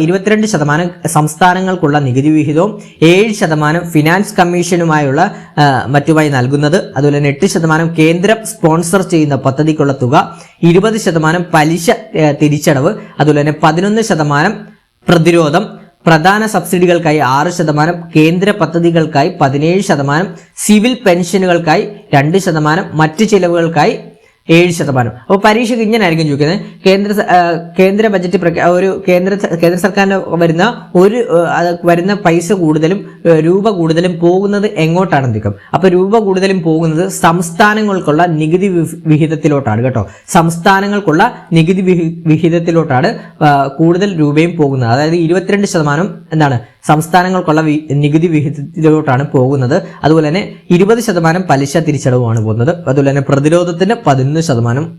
22% സംസ്ഥാനങ്ങൾക്കുള്ള നികുതി വിഹിതവും 7% ഫിനാൻസ് കമ്മീഷനുമായുള്ള മറ്റുമായി നൽകുന്നത്. അതുപോലെ തന്നെ 8% കേന്ദ്രം സ്പോൺസർ ചെയ്യുന്ന പദ്ധതിക്കുള്ള തുക, 20% പലിശ തിരിച്ചടവ്, അതുപോലെ തന്നെ 11% പ്രതിരോധം, പ്രധാന സബ്സിഡികൾക്കായി 6%, കേന്ദ്ര പദ്ധതികൾക്കായി 17%, സിവിൽ പെൻഷനുകൾക്കായി 2%, മറ്റ് ചിലവുകൾക്കായി 7%. അപ്പോൾ പരീക്ഷയ്ക്ക് ഇങ്ങനെയായിരിക്കും ചോദിക്കുന്നത്. കേന്ദ്ര ബജറ്റ് കേന്ദ്ര സർക്കാരിന് വരുന്ന പൈസ കൂടുതലും രൂപ കൂടുതലും പോകുന്നത് എങ്ങോട്ടാണെന്ന് ചോദിക്കും. അപ്പൊ രൂപ കൂടുതലും പോകുന്നത് സംസ്ഥാനങ്ങൾക്കുള്ള നികുതി വിഹിതത്തിലോട്ടാണ് കേട്ടോ. സംസ്ഥാനങ്ങൾക്കുള്ള നികുതി വിഹിതത്തിലോട്ടാണ് കൂടുതൽ രൂപയും പോകുന്നത്. അതായത് 22% എന്താണ് സംസ്ഥാനങ്ങൾക്കുള്ള നികുതി വിഹിതത്തിലോട്ടാണ് പോകുന്നത്. അതുപോലെ തന്നെ 20% പലിശ തിരിച്ചടവുമാണ് പോകുന്നത്. അതുപോലെ തന്നെ പ്രതിരോധത്തിന് 11%,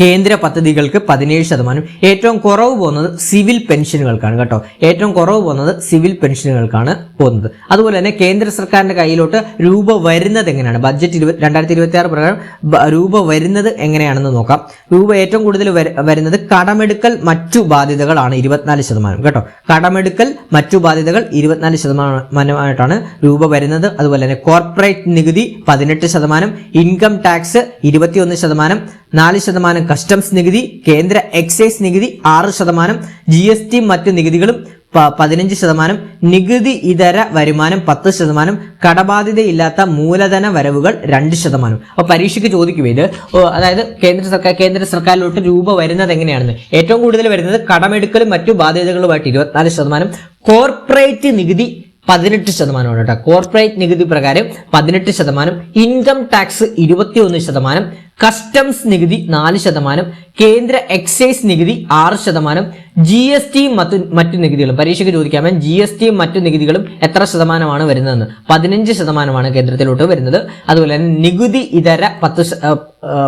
കേന്ദ്ര പദ്ധതികൾക്ക് 17%. ഏറ്റവും കുറവ് പോകുന്നത് സിവിൽ പെൻഷനുകൾക്കാണ് കേട്ടോ. ഏറ്റവും കുറവ് പോകുന്നത് സിവിൽ പെൻഷനുകൾക്കാണ് പോകുന്നത്. അതുപോലെ തന്നെ കേന്ദ്ര സർക്കാരിന്റെ കയ്യിലോട്ട് രൂപ വരുന്നത് എങ്ങനെയാണ്, ബഡ്ജറ്റ് 2026 പ്രകാരം രൂപ വരുന്നത് എങ്ങനെയാണെന്ന് നോക്കാം. രൂപ ഏറ്റവും കൂടുതൽ വരുന്നത് കടമെടുക്കൽ മറ്റു ബാധ്യതകളാണ് 24% കേട്ടോ. കടമെടുക്കൽ മറ്റു ബാധ്യതകൾ 24% രൂപ വരുന്നത്. അതുപോലെ തന്നെ കോർപ്പറേറ്റ് നികുതി 18%, ഇൻകം ടാക്സ് 21%, 4% കസ്റ്റംസ് നികുതി, കേന്ദ്ര എക്സൈസ് നികുതി 6%, GST മറ്റു നികുതികളും 15%, നികുതി ഇതര വരുമാനം 10%, കടബാധ്യതയില്ലാത്ത മൂലധന വരവുകൾ 2%. അപ്പൊ പരീക്ഷയ്ക്ക് ചോദിക്കും ഇത്. അതായത് കേന്ദ്ര സർക്കാരിലോട്ട് രൂപ വരുന്നത് എങ്ങനെയാണെന്ന്. ഏറ്റവും കൂടുതൽ വരുന്നത് കടമെടുക്കലും മറ്റു ബാധ്യതകളുമായിട്ട് 24%, കോർപ്പറേറ്റ് നികുതി 18% കേട്ടോ. കോർപ്പറേറ്റ് നികുതി പ്രകാരം 18%, ഇൻകം ടാക്സ് 21%, കസ്റ്റംസ് നികുതി 4%, കേന്ദ്ര എക്സൈസ് നികുതി 6%, GST മറ്റു നികുതികളും പരീക്ഷയ്ക്ക് ചോദിക്കാമേ. GST മറ്റു നികുതികളും എത്ര ശതമാനമാണ് വരുന്നതെന്ന്. 15% കേന്ദ്രത്തിലോട്ട് വരുന്നത്. അതുപോലെ തന്നെ നികുതി ഇതര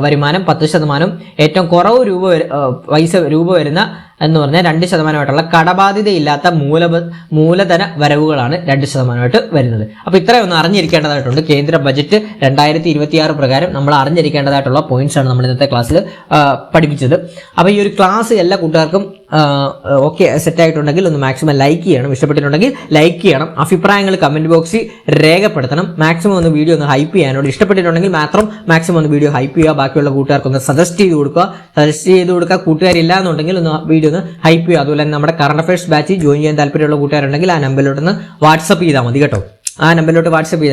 വരുമാനം 10%, ഏറ്റവും കുറവ് രൂപ വരുന്ന എന്ന് പറഞ്ഞാൽ 2%. കടബാധ്യതയില്ലാത്ത മൂലധന വരവുകളാണ് 2% വരുന്നത്. അപ്പൊ ഇത്രയൊന്നും അറിഞ്ഞിരിക്കേണ്ടതായിട്ടുണ്ട്. കേന്ദ്ര ബജറ്റ് 2026 പ്രകാരം നമ്മൾ അറിഞ്ഞിരിക്കേണ്ടതായിട്ടുള്ള പോയിന്റ്സ് ആണ് നമ്മൾ ഇന്നത്തെ ക്ലാസ്സിൽ പഠിപ്പിച്ചത്. അപ്പൊ ഈ ഒരു ക്ലാസ് എല്ലാ കൂട്ടുകാർക്കും ഓക്കെ സെറ്റ് ആയിട്ടുണ്ടെങ്കിൽ ഒന്ന് മാക്സിമം ലൈക്ക് ചെയ്യണം. ഇഷ്ടപ്പെട്ടിട്ടുണ്ടെങ്കിൽ ലൈക്ക് ചെയ്യണം. അഭിപ്രായങ്ങൾ കമന്റ് ബോക്സിൽ രേഖപ്പെടുത്തണം. മാക്സിമം ഒന്ന് വീഡിയോ ഒന്ന് ഹൈപ്പ് ചെയ്യാനോട്. ഇഷ്ടപ്പെട്ടിട്ടുണ്ടെങ്കിൽ മാത്രം മാക്സിമം ഒന്ന് വീഡിയോ ഹൈപ്പ് ചെയ്യുക. ബാക്കിയുള്ള കൂട്ടുകാർക്ക് ഒന്ന് സജസ്റ്റ് ചെയ്ത് കൊടുക്കുക. കൂട്ടുകാരില്ല എന്നുണ്ടെങ്കിൽ ഒന്ന് വീഡിയോ ഒന്ന് ഹൈപ്പ് ചെയ്യുക. അതുപോലെ തന്നെ നമ്മുടെ കറണ്ട് അഫയേഴ്സ് ബാച്ച് ജോയിൻ ചെയ്യാൻ താല്പര്യമുള്ള കൂട്ടുകാരുണ്ടെങ്കിൽ ആ നമ്പറിലോട്ടൊന്ന് വാട്സപ്പ് ചെയ്താൽ മതി കേട്ടോ. ആ നമ്പറിലോട്ട് വാട്സപ്പ്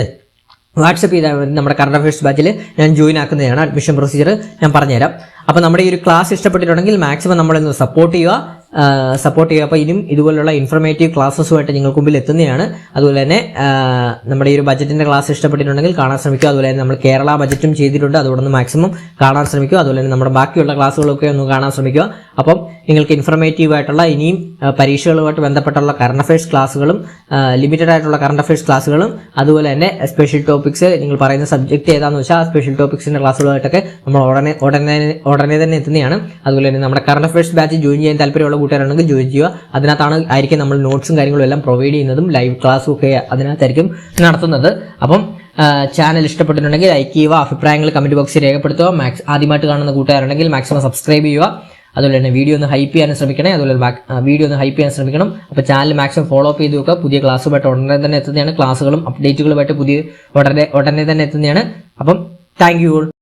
ചെയ്താൽ നമ്മുടെ കറണ്ട് അഫയേഴ്സ് ബാച്ചിൽ ഞാൻ ജോയിൻ ആക്കുന്നതാണ്. അഡ്മിഷൻ പ്രൊസീജിയർ ഞാൻ പറഞ്ഞുതരാം. അപ്പോൾ നമ്മുടെ ഈ ഒരു ക്ലാസ് ഇഷ്ടപ്പെട്ടിട്ടുണ്ടെങ്കിൽ മാക്സിമം നമ്മളൊന്ന് സപ്പോർട്ട് ചെയ്യുക. അപ്പോൾ ഇനിയും ഇതുപോലുള്ള ഇൻഫർമേറ്റീവ് ക്ലാസ്സസുമായിട്ട് നിങ്ങൾക്ക് മുമ്പിൽ എത്തുന്നതാണ്. അതുപോലെ തന്നെ നമ്മുടെ ഈ ഒരു ബജറ്റിന്റെ ക്ലാസ് ഇഷ്ടപ്പെട്ടിട്ടുണ്ടെങ്കിൽ കാണാൻ ശ്രമിക്കുക. അതുപോലെ തന്നെ നമ്മൾ കേരള ബജറ്റും ചെയ്തിട്ടുണ്ട്, അതുകൊണ്ട് മാക്സിമം കാണാൻ ശ്രമിക്കുക. അതുപോലെ തന്നെ നമ്മുടെ ബാക്കിയുള്ള ക്ലാസ്സുകളൊക്കെ ഒന്ന് കാണാൻ ശ്രമിക്കുക. അപ്പം നിങ്ങൾക്ക് ഇൻഫർമേറ്റീവ് ആയിട്ടുള്ള ഇനിയും പരീക്ഷകളുമായിട്ട് ബന്ധപ്പെട്ടുള്ള കറണ്ട് അഫയേഴ്സ് ക്ലാസ്സുകളും ലിമിറ്റഡ് ആയിട്ടുള്ള കറണ്ട് അഫയേഴ്സ് ക്ലാസ്സുകളും അതുപോലെ തന്നെ സ്പെഷ്യൽ ടോപ്പിക്സ് നിങ്ങൾ പറയുന്ന സബ്ജക്ട് ഏതാണെന്ന് വെച്ചാൽ ആ സ്പെഷ്യൽ ടോപ്പിക്സിന്റെ ക്ലാസ്സുകളായിട്ടൊക്കെ നമ്മൾ ഉടനെ തന്നെ എത്തുന്നതാണ്. അതുപോലെ തന്നെ നമ്മുടെ കറണ്ട് അഫയേഴ്സ് ബാച്ച് ജോയിൻ ചെയ്യാൻ താല്പര്യമുള്ള കൂട്ടുകാരാണെങ്കിൽ ജോയിൻ ചെയ്യുക. അതിനകത്തായിരിക്കും നമ്മൾ നോട്ട്സും കാര്യങ്ങളും എല്ലാം പ്രൊവൈഡ് ചെയ്യുന്നതും ലൈവ് ക്ലാസ്സും ഒക്കെ അതിനകത്തായിരിക്കും നടത്തുന്നത്. അപ്പം ചാനൽ ഇഷ്ടപ്പെട്ടിട്ടുണ്ടെങ്കിൽ ലൈക്ക് ചെയ്യുക. അഭിപ്രായങ്ങൾ കമന്റ് ബോക്സിൽ രേഖപ്പെടുത്തുക. ആദ്യമായിട്ട് കാണുന്ന കൂട്ടുകാരുണ്ടെങ്കിൽ മാക്സിമം സബ്സ്ക്രൈബ് ചെയ്യുക. അതുപോലെ തന്നെ വീഡിയോ ഒന്ന് ഹൈപ്പ് ചെയ്യാൻ ശ്രമിക്കണം. അപ്പോൾ ചാനൽ മാക്സിമം ഫോളോ അപ്പ് ചെയ്ത് വെക്കുക. പുതിയ ക്ലാസ്സുമായിട്ട് ഉടനെ തന്നെ എത്തുന്നതാണ്. ക്ലാസ്സുകളും അപ്ഡേറ്റുകളുമായിട്ട് ഉടനെ തന്നെ എത്തുന്നതാണ്. അപ്പം താങ്ക് യു.